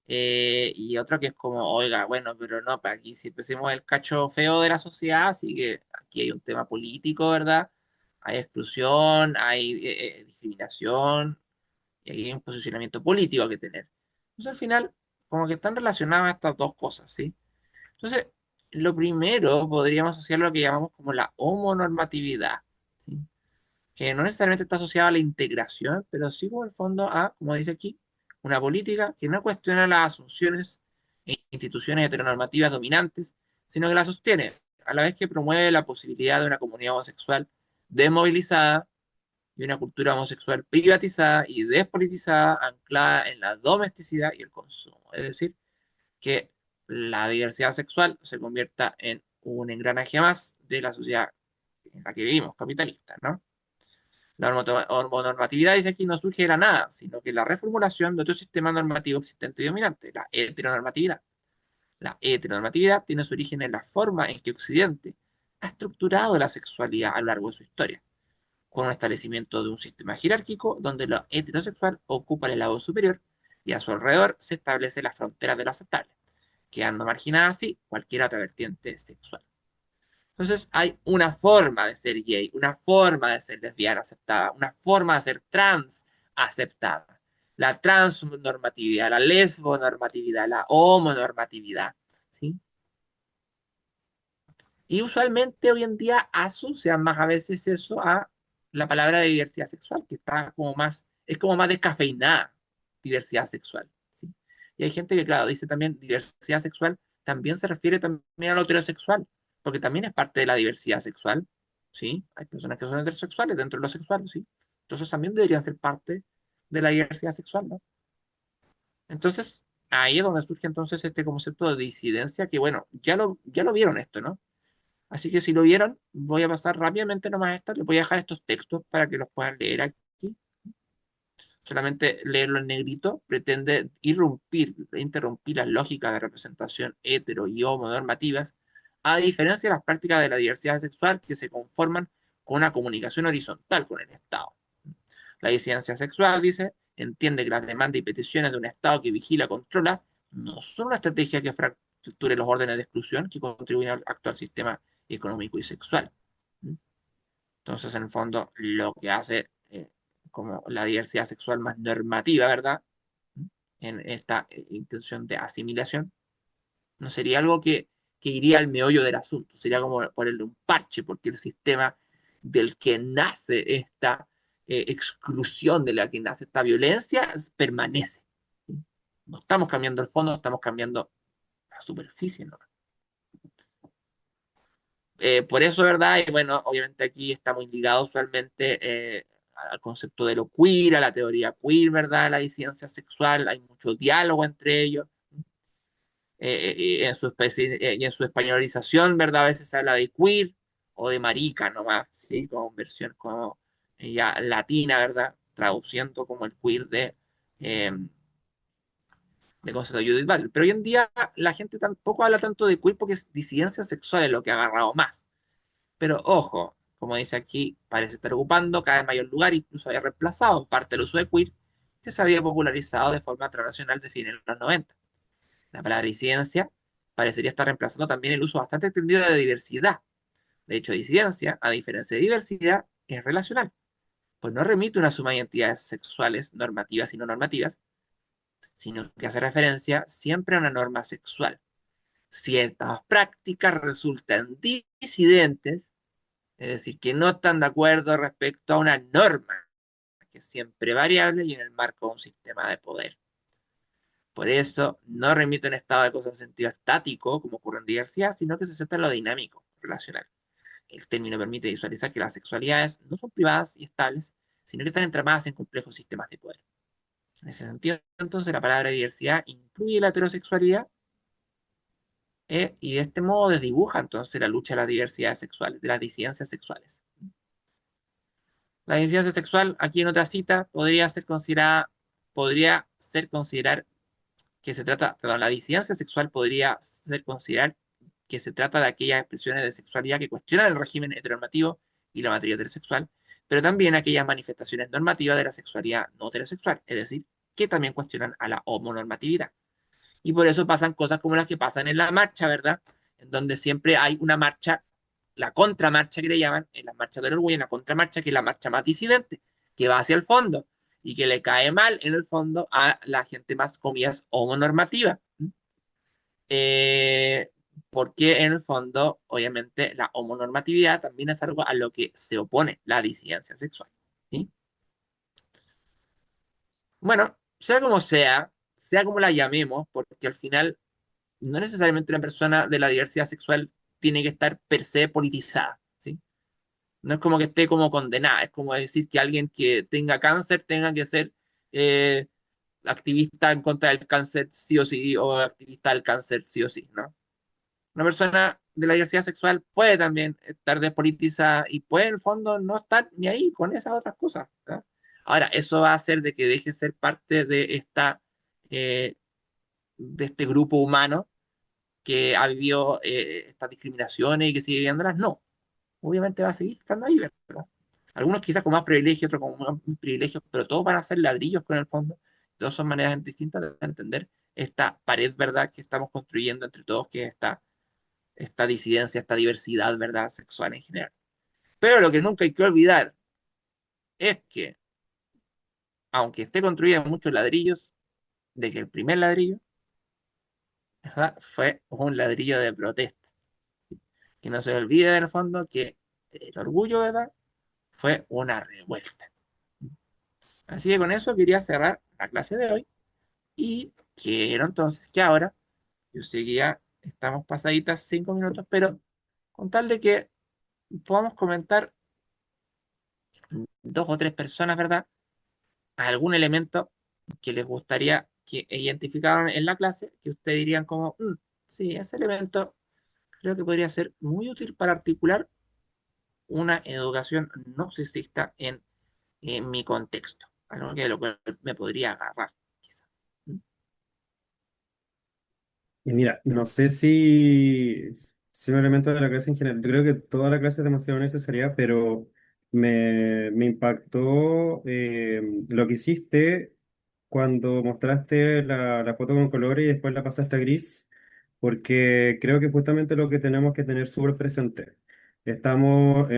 y otro que es como, oiga, bueno, pero no, para aquí si pusimos el cacho feo de la sociedad, así que aquí hay un tema político, ¿verdad? Hay exclusión, hay discriminación, y aquí hay un posicionamiento político que tener. Entonces, al final, como que están relacionadas estas dos cosas, ¿sí? Entonces, lo primero podríamos asociar lo que llamamos como la homonormatividad, ¿sí? Que no necesariamente está asociada a la integración, pero sí como el fondo a, como dice aquí, una política que no cuestiona las asunciones e instituciones heteronormativas dominantes, sino que las sostiene, a la vez que promueve la posibilidad de una comunidad homosexual desmovilizada y una cultura homosexual privatizada y despolitizada, anclada en la domesticidad y el consumo. Es decir, que la diversidad sexual se convierta en un engranaje más de la sociedad en la que vivimos, capitalista, ¿no? La normonormatividad dice aquí no surge de la nada, sino que la reformulación de otro sistema normativo existente y dominante, la heteronormatividad. La heteronormatividad tiene su origen en la forma en que Occidente ha estructurado la sexualidad a lo largo de su historia, con un establecimiento de un sistema jerárquico donde lo heterosexual ocupa el lado superior y a su alrededor se establecen las fronteras de lo aceptable, quedando marginada así cualquier otra vertiente sexual. Entonces hay una forma de ser gay, una forma de ser lesbiana aceptada, una forma de ser trans aceptada. La transnormatividad, la lesbonormatividad, la homonormatividad, ¿sí? Y usualmente hoy en día asocian más a veces eso a la palabra de diversidad sexual, que está como más, es como más descafeinada, diversidad sexual, ¿sí? Y hay gente que, claro, dice también diversidad sexual, también se refiere también a lo heterosexual, porque también es parte de la diversidad sexual, ¿sí? Hay personas que son heterosexuales dentro de lo sexual, ¿sí? Entonces también deberían ser parte de la diversidad sexual, ¿no? Entonces, ahí es donde surge entonces este concepto de disidencia, que bueno, ya lo vieron esto, ¿no? Así que si lo vieron, voy a pasar rápidamente nomás esta. Les voy a dejar estos textos para que los puedan leer aquí. Solamente leerlo en negrito pretende interrumpir las lógicas de representación hetero y homonormativas, a diferencia de las prácticas de la diversidad sexual que se conforman con una comunicación horizontal con el Estado. La disidencia sexual, dice, entiende que las demandas y peticiones de un Estado que vigila, controla, no son una estrategia que fracture los órdenes de exclusión que contribuyen al actual sistema económico y sexual. Entonces, en el fondo, lo que hace como la diversidad sexual más normativa, ¿verdad? En esta intención de asimilación, no sería algo que iría al meollo del asunto, sería como ponerle un parche, porque el sistema del que nace esta exclusión, de la que nace esta violencia, permanece. ¿Sí? No estamos cambiando el fondo, estamos cambiando la superficie, ¿no? Por eso, ¿verdad? Y bueno, obviamente aquí está muy ligado usualmente al concepto de lo queer, a la teoría queer, ¿verdad? La disidencia sexual, hay mucho diálogo entre ellos. Y en su españolización, ¿verdad? A veces se habla de queer o de marica nomás, ¿sí? Como versión como ya latina, ¿verdad? Traduciendo como el queer eh, de concepto de Judith Butler. Pero hoy en día la gente tampoco habla tanto de queer porque es disidencia sexual es lo que ha agarrado más. Pero ojo, como dice aquí, parece estar ocupando cada vez mayor lugar, incluso había reemplazado en parte el uso de queer, que se había popularizado de forma transnacional de fines de los 90. La palabra disidencia parecería estar reemplazando también el uso bastante extendido de diversidad. De hecho, disidencia, a diferencia de diversidad, es relacional, pues no remite a una suma de identidades sexuales normativas y no normativas, sino que hace referencia siempre a una norma sexual. ciertas prácticas resultan disidentes, es decir, que no están de acuerdo respecto a una norma que es siempre variable y en el marco de un sistema de poder. Por eso no remite a un estado de cosas en sentido estático, como ocurre en diversidad, sino que se centra en lo dinámico, relacional. El término permite visualizar que las sexualidades no son privadas y estables, sino que están entramadas en complejos sistemas de poder. En ese sentido, entonces, la palabra diversidad incluye la heterosexualidad y de este modo desdibuja entonces la lucha de las diversidades sexuales, de las disidencias sexuales. La disidencia sexual, aquí en otra cita, podría ser considerar que se trata, perdón, la disidencia sexual podría ser considerar que se trata de aquellas expresiones de sexualidad que cuestionan el régimen heteronormativo y la materia heterosexual, pero también aquellas manifestaciones normativas de la sexualidad no heterosexual, es decir, que también cuestionan a la homonormatividad. Y por eso pasan cosas como las que pasan en la marcha, ¿verdad? En donde siempre hay una marcha, la contramarcha que le llaman, en las marchas del orgullo, en la contramarcha, que es la marcha más disidente, que va hacia el fondo y que le cae mal en el fondo a la gente más, comillas, homonormativa. Eh, Porque en el fondo, obviamente, la homonormatividad también es algo a lo que se opone la disidencia sexual. ¿Sí? Bueno, sea como la llamemos, porque al final no necesariamente una persona de la diversidad sexual tiene que estar per se politizada, ¿sí? No es como que esté como condenada, es como decir que alguien que tenga cáncer tenga que ser eh, activista en contra del cáncer sí o sí, o activista del cáncer sí o sí, ¿no? Una persona de la diversidad sexual puede también estar despolitizada y puede en el fondo no estar ni ahí con esas otras cosas, ¿no? Ahora, eso va a hacer de que deje de ser parte eh, de este grupo humano que ha vivido estas discriminaciones y que sigue viviéndolas, no. Obviamente va a seguir estando ahí, ¿verdad? Algunos quizás con más privilegios, otros con más privilegios, pero todos van a ser ladrillos con el fondo. Todas son maneras distintas de entender esta pared, ¿verdad?, que estamos construyendo entre todos, que es esta disidencia, esta diversidad, ¿verdad?, sexual en general. Pero lo que nunca hay que olvidar es que, aunque esté construida en muchos ladrillos, de que el primer ladrillo, ¿verdad?, fue un ladrillo de protesta. Que no se olvide en el fondo que el orgullo, ¿verdad?, fue una revuelta. Así que con eso quería cerrar la clase de hoy y quiero entonces que ahora, yo sé que ya estamos pasaditas 5 minutos, pero con tal de que podamos comentar dos o tres personas, ¿verdad?, algún elemento que les gustaría que identificaran en la clase, que ustedes dirían como, sí, ese elemento creo que podría ser muy útil para articular una educación no sexista en mi contexto, algo que de lo cual me podría agarrar, quizá. ¿Mm? Y mira, no sé si un elemento de la clase en general, yo creo que toda la clase es demasiado necesaria, pero me impactó lo que hiciste cuando mostraste la foto con colores y después la pasaste a gris, porque creo que justamente lo que tenemos que tener súper presente. Estamos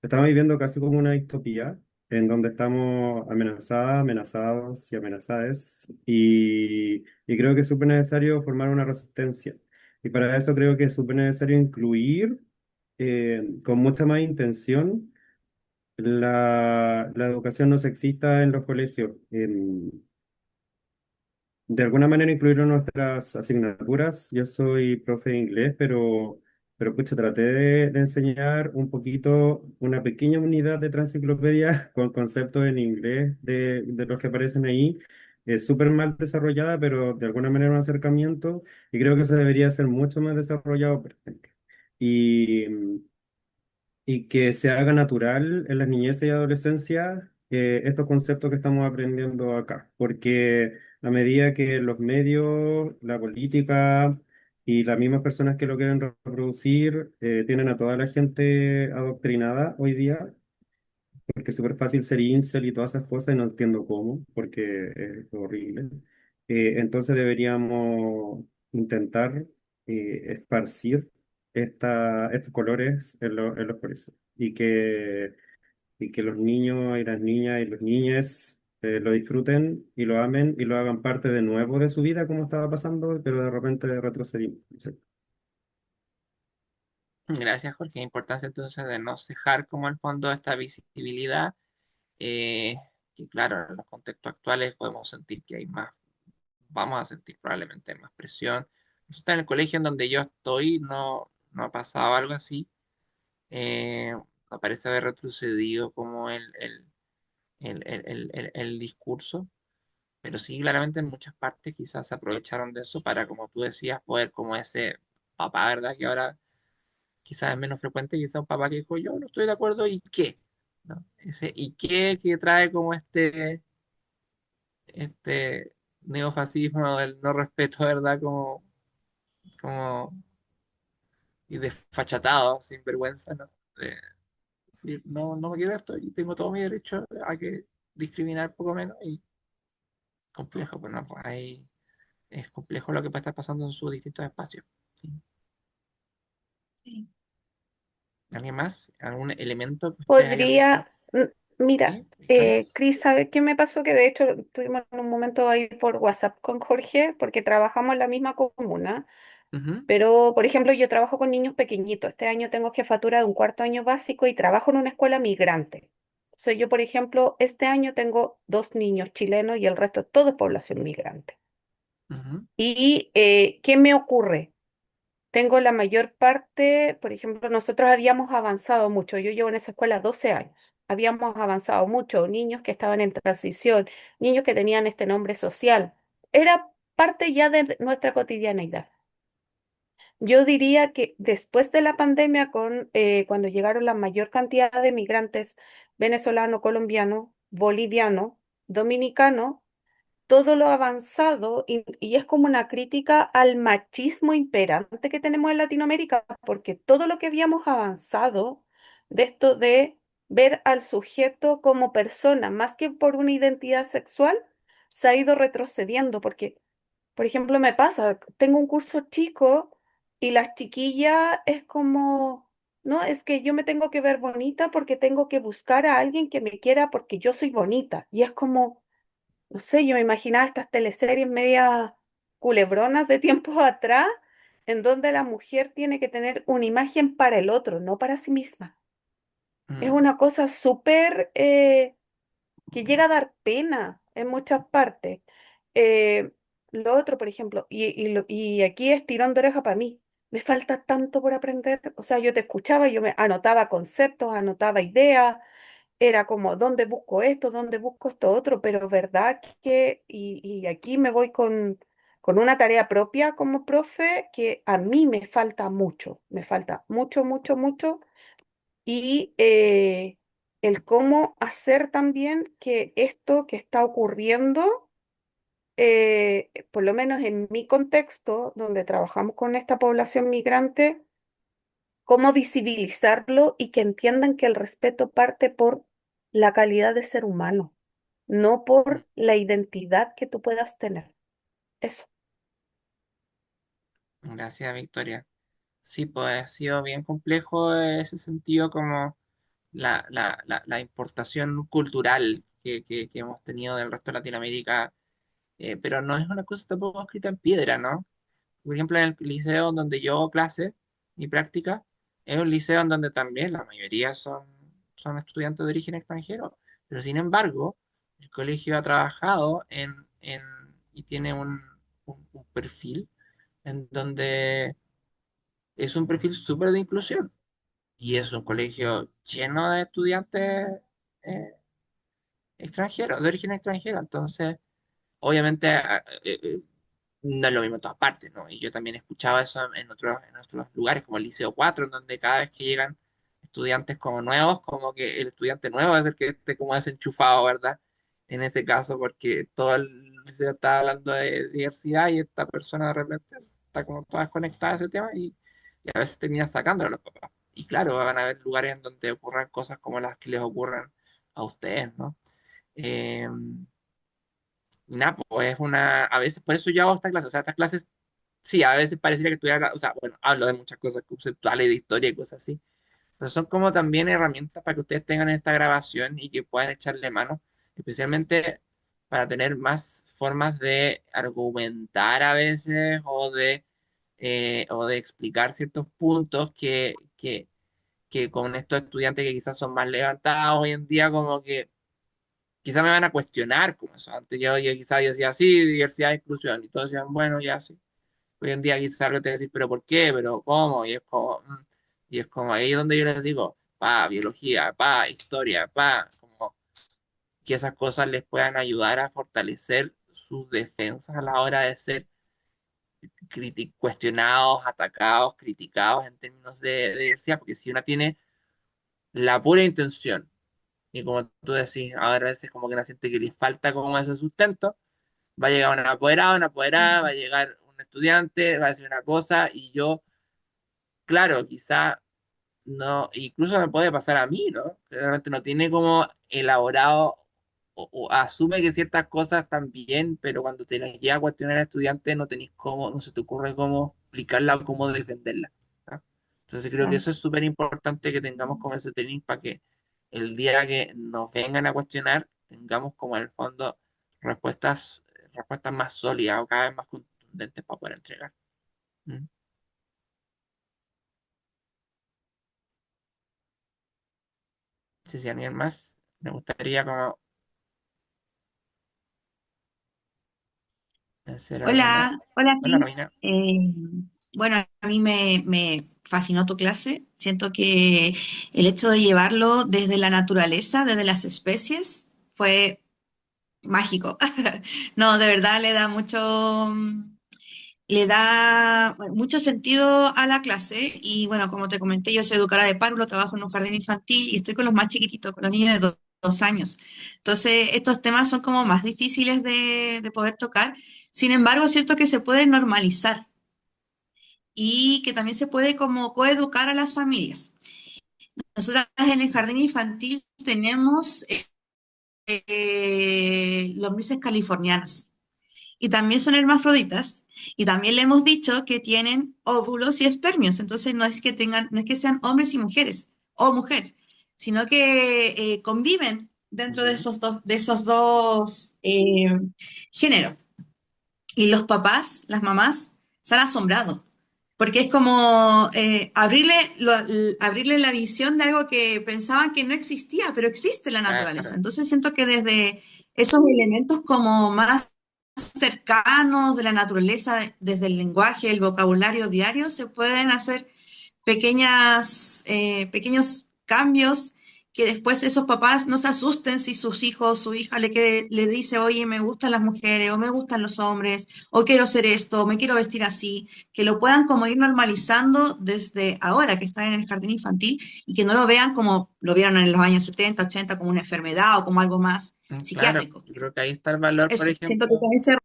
estamos viviendo casi como una distopía, en donde estamos amenazadas, amenazados y amenazadas, y creo que es súper necesario formar una resistencia. Y para eso creo que es súper necesario incluir con mucha más intención la educación no sexista en los colegios. De alguna manera incluirlo en nuestras asignaturas. Yo soy profe de inglés, pero pucha, traté de enseñar un poquito, una pequeña unidad de transenciclopedia con conceptos en inglés de los que aparecen ahí. Es súper mal desarrollada, pero de alguna manera un acercamiento, y creo que eso debería ser mucho más desarrollado, por ejemplo. Y, y que se haga natural en la niñez y adolescencia estos conceptos que estamos aprendiendo acá, porque a medida que los medios, la política y las mismas personas que lo quieren reproducir tienen a toda la gente adoctrinada hoy día, porque es súper fácil ser incel y todas esas cosas y no entiendo cómo, porque es horrible. Entonces deberíamos intentar esparcir estos colores en los colegios y que los niños y las niñas y los niñes lo disfruten y lo amen y lo hagan parte de nuevo de su vida como estaba pasando, pero de repente retrocedimos. No sé. Gracias, Jorge. Importancia entonces de no cejar como el fondo esta visibilidad, eh, que claro, en los contextos actuales podemos sentir que hay más, vamos a sentir probablemente más presión. Nosotros en el colegio en donde yo estoy no ha pasado algo así. Me parece haber retrocedido como el discurso, pero sí, claramente en muchas partes quizás se aprovecharon de eso para, como tú decías, poder como ese papá, ¿verdad? Que ahora quizás es menos frecuente, quizás un papá que dijo, yo no estoy de acuerdo, ¿y qué? ¿No? Ese ¿y qué que trae como este neofascismo, el no respeto, ¿verdad? Como y desfachatado, sin vergüenza, ¿no? De decir, no quiero esto y tengo todo mi derecho a que discriminar poco menos y complejo, pues no, pues ahí es complejo lo que puede estar pasando en sus distintos espacios. ¿Sí? Sí. ¿Alguien más? ¿Algún elemento que ustedes hayan visto? Podría, mira, ¿Sí? ¿Victoria? Cris, ¿sabes qué me pasó? Que de hecho estuvimos en un momento ahí por WhatsApp con Jorge, porque trabajamos en la misma comuna, Ujú, pero por ejemplo yo trabajo con niños pequeñitos. Este año tengo jefatura de un cuarto año básico y trabajo en una escuela migrante. Soy yo, por ejemplo, este año tengo 2 niños chilenos y el resto todo es población migrante. ujú, ¿Y qué me ocurre? Tengo la mayor parte, por ejemplo, nosotros habíamos avanzado mucho. Yo llevo en esa escuela 12 años. Habíamos avanzado mucho. Niños que estaban en transición, niños que tenían este nombre social. Era parte ya de nuestra cotidianeidad. Yo diría que después de la pandemia, cuando llegaron la mayor cantidad de migrantes venezolanos, colombianos, bolivianos, dominicanos, todo lo avanzado y es como una crítica al machismo imperante que tenemos en Latinoamérica, porque todo lo que habíamos avanzado de esto de ver al sujeto como persona, más que por una identidad sexual, se ha ido retrocediendo, porque, por ejemplo, me pasa, tengo un curso chico y las chiquillas es como... No, es que yo me tengo que ver bonita porque tengo que buscar a alguien que me quiera porque yo soy bonita. Y es como, no sé, yo me imaginaba estas teleseries medias culebronas de tiempos atrás, en donde la mujer tiene que tener una imagen para el otro, no para sí misma. Es mm, una cosa súper que llega a dar pena en muchas partes. Eh, lo otro, por ejemplo, y aquí es tirón de oreja para mí. Me falta tanto por aprender. O sea, yo te escuchaba, yo me anotaba conceptos, anotaba ideas, era como, ¿dónde busco esto? ¿Dónde busco esto otro? Pero verdad que, y aquí me voy con una tarea propia como profe, que a mí me falta mucho, mucho, mucho, y el cómo hacer también que esto que está ocurriendo, por lo menos en mi contexto, donde trabajamos con esta población migrante, cómo visibilizarlo y que entiendan que el respeto parte por la calidad de ser humano, no mm. por la identidad que tú puedas tener. Eso. Gracias, Victoria. Sí, pues ha sido bien complejo ese sentido como la importación cultural que hemos tenido del resto de Latinoamérica, pero no es una cosa tampoco escrita en piedra, ¿no? Por ejemplo, en el liceo donde yo hago clase y práctica, es un liceo en donde también la mayoría son estudiantes de origen extranjero, pero sin embargo, el colegio ha trabajado y tiene un perfil en donde es un perfil súper de inclusión y es un colegio lleno de estudiantes eh, extranjeros, de origen extranjero. Entonces, obviamente, no es lo mismo en todas partes, ¿no? Y yo también escuchaba eso en otros lugares, como el Liceo 4 en donde cada vez que llegan estudiantes como nuevos, como que el estudiante nuevo es el que esté como desenchufado, ¿verdad? En este caso, porque todo el liceo está hablando de diversidad y esta persona de repente está como toda desconectada de ese tema y a veces termina sacándolo a los papás. Y claro, van a haber lugares en donde ocurran cosas como las que les ocurran a ustedes, ¿no? Eh, Nada, pues a veces, por eso yo hago esta clase, o sea, estas clases, sí, a veces pareciera que estuviera, o sea, bueno, hablo de muchas cosas conceptuales, de historia y cosas así, pero son como también herramientas para que ustedes tengan esta grabación y que puedan echarle mano, especialmente para tener más formas de argumentar a veces o de explicar ciertos puntos que con estos estudiantes que quizás son más levantados hoy en día, como que quizás me van a cuestionar como eso. Antes yo quizás yo decía, sí, diversidad e inclusión, y todos decían, bueno, ya sí. Hoy en día quizás algo te decir, pero ¿por qué? ¿Pero cómo? Y es como ahí donde yo les digo, pa, biología, pa, historia, pa, como que esas cosas les puedan ayudar a fortalecer sus defensas a la hora de ser cuestionados, atacados, criticados en términos de diversidad, porque si una tiene la pura intención, y como tú decís, ahora a veces como que una siente que le falta como ese sustento, va a llegar un apoderado, una apoderada, va a llegar un estudiante, va a decir una cosa, y yo, claro, quizá no, incluso me puede pasar a mí, ¿no? Que realmente no tiene como elaborado o asume que ciertas cosas están bien, pero cuando te las llega a cuestionar al estudiante no tenés cómo, no se te ocurre cómo explicarla o cómo defenderla. ¿Ah? Entonces creo que Claro. eso es súper importante que tengamos como ese training para que el día que nos vengan a cuestionar tengamos como en el fondo respuestas más sólidas o cada vez más contundentes para poder entregar. ¿Mm? No sé si alguien más me gustaría como hacer alguna. Hola, hola Hola, Cris. Romina. Bueno, a mí me fascinó tu clase. Siento que el hecho de llevarlo desde la naturaleza, desde las especies, fue mágico. No, de verdad le da mucho sentido a la clase. Y bueno, como te comenté, yo soy educadora de párvulo, trabajo en un jardín infantil y estoy con los más chiquititos, con los niños de 2 años. Entonces, estos temas son como más difíciles de poder tocar. Sin embargo, siento que se puede normalizar y que también se puede como coeducar a las familias. Nosotras en el jardín infantil tenemos lombrices californianas y también son hermafroditas y también le hemos dicho que tienen óvulos y espermios. Entonces no es que sean hombres y mujeres o mujeres, sino que conviven dentro Ujú. de esos dos géneros. Y los papás, las mamás, se han asombrado, porque es como abrirle la visión de algo que pensaban que no existía, pero existe en la naturaleza. Claro, Entonces siento que desde esos elementos como más cercanos de la naturaleza, desde el lenguaje, el vocabulario diario, se pueden hacer pequeños cambios que después esos papás no se asusten si sus hijos, su hija le dice, oye, me gustan las mujeres o me gustan los hombres o quiero ser esto, o me quiero vestir así, que lo puedan como ir normalizando desde ahora que están en el jardín infantil y que no lo vean como lo vieron en los años 70 80 como una enfermedad o como algo más claro. psiquiátrico. Yo creo que ahí está el valor, por Eso, siento que ejemplo. con ese...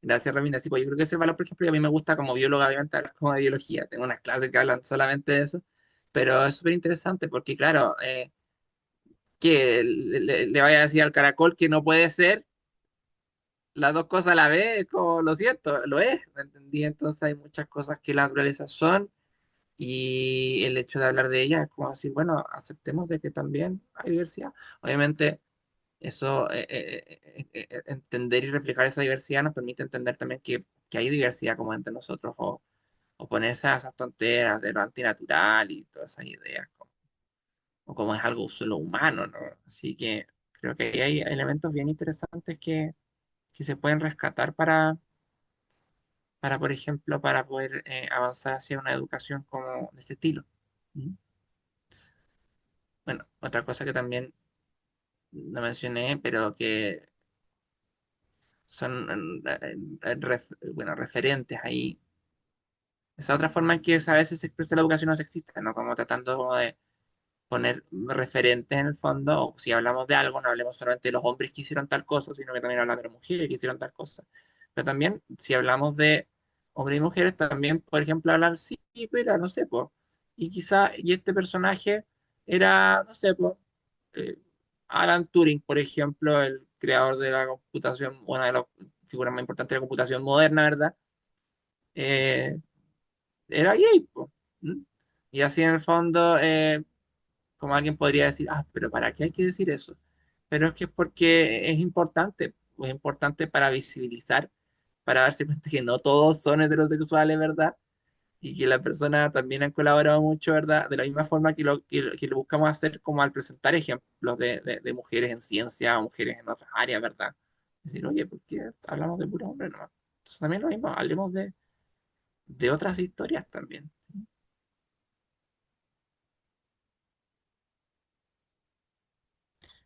Gracias, Romina. Sí, pues yo creo que ese valor, por ejemplo, y a mí me gusta como bióloga, obviamente, hablar como de biología. Tengo unas clases que hablan solamente de eso, pero es súper interesante porque, claro, que le vaya a decir al caracol que no puede ser las dos cosas a la vez, es como lo siento, lo es, ¿me entendí? Entonces hay muchas cosas que la naturaleza son y el hecho de hablar de ellas es como decir, bueno, aceptemos de que también hay diversidad. Obviamente eso, entender y reflejar esa diversidad nos permite entender también que hay diversidad como entre nosotros o ponerse a esas tonteras de lo antinatural y todas esas ideas, o como es algo solo humano, ¿no? Así que creo que ahí hay elementos bien interesantes que se pueden rescatar por ejemplo, para poder avanzar hacia una educación como de este estilo. ¿Mm? Bueno, otra cosa que también no mencioné, pero que son bueno, referentes ahí. Esa otra forma en que a veces se expresa la educación no sexista, ¿no? Como tratando como de poner referentes en el fondo, o si hablamos de algo, no hablemos solamente de los hombres que hicieron tal cosa, sino que también hablamos de las mujeres que hicieron tal cosa. Pero también, si hablamos de hombres y mujeres, también, por ejemplo, hablar, sí, pero no sé, pues, y quizá, y este personaje era, no sé, pues, Alan Turing, por ejemplo, el creador de la computación, una de las figuras más importantes de la computación moderna, ¿verdad? Eh, Era gay, po. ¿Mm? Y así en el fondo, como alguien podría decir, ah, pero ¿para qué hay que decir eso? Pero es que es porque es importante. es importante para visibilizar, para darse cuenta que no todos son heterosexuales, ¿verdad? Y que las personas también han colaborado mucho, ¿verdad? De la misma forma que lo buscamos hacer como al presentar ejemplos de mujeres en ciencia o mujeres en otras áreas, ¿verdad? Decir, oye, ¿por qué hablamos de puros hombres nomás? Entonces también lo mismo, hablemos de otras historias también.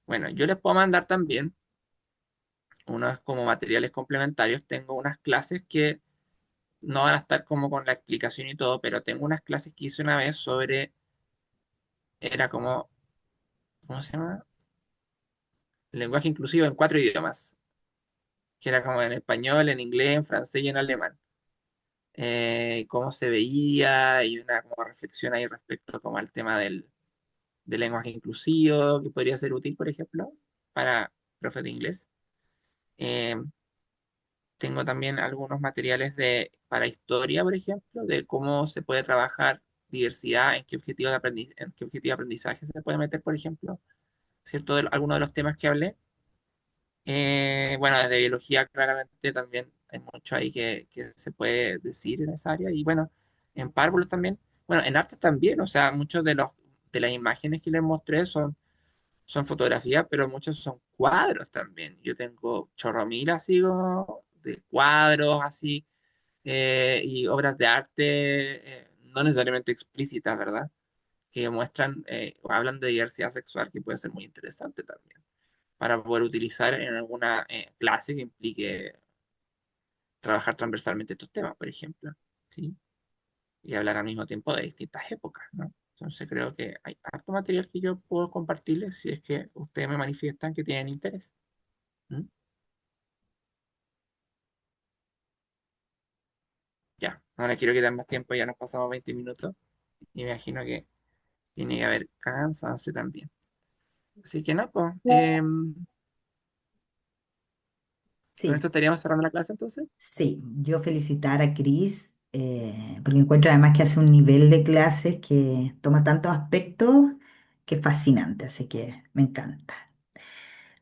Bueno, yo les puedo mandar también unos como materiales complementarios. Tengo unas clases que no van a estar como con la explicación y todo, pero tengo unas clases que hice una vez sobre, era como, ¿cómo se llama? Lenguaje inclusivo en 4 idiomas, que era como en español, en inglés, en francés y en alemán. Cómo se veía y una como reflexión ahí respecto como al tema del lenguaje inclusivo, que podría ser útil, por ejemplo, para profes de inglés. Eh, Tengo también algunos materiales para historia, por ejemplo, de cómo se puede trabajar diversidad, en qué objetivo de aprendizaje se puede meter, por ejemplo, ¿cierto? Algunos de los temas que hablé. Bueno, desde biología claramente también hay mucho ahí que se puede decir en esa área. Y bueno, en párvulos también. Bueno, en arte también, o sea, muchos de las imágenes que les mostré son fotografías, pero muchos son cuadros también. Yo tengo chorro mil así como de cuadros así y obras de arte no necesariamente explícitas, ¿verdad? Que muestran o hablan de diversidad sexual, que puede ser muy interesante también, para poder utilizar en alguna clase que implique trabajar transversalmente estos temas, por ejemplo, ¿sí? Y hablar al mismo tiempo de distintas épocas, ¿no? Entonces creo que hay harto material que yo puedo compartirles si es que ustedes me manifiestan que tienen interés. ¿Mm? Ya, no les quiero quitar más tiempo, ya nos pasamos 20 minutos y me imagino que tiene que haber cansancio también. Así que no, pues, con esto Sí, estaríamos cerrando la clase entonces. sí, yo felicitar a Cris, porque encuentro además que hace un nivel de clases que toma tantos aspectos que es fascinante, así que me encanta.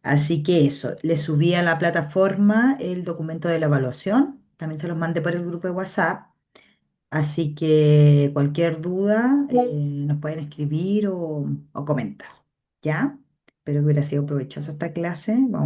Así que eso, le subí a la plataforma el documento de la evaluación, también se los mandé por el grupo de WhatsApp, así que cualquier duda nos pueden escribir o comentar, ¿ya? Espero que hubiera sido provechosa esta clase. Vamos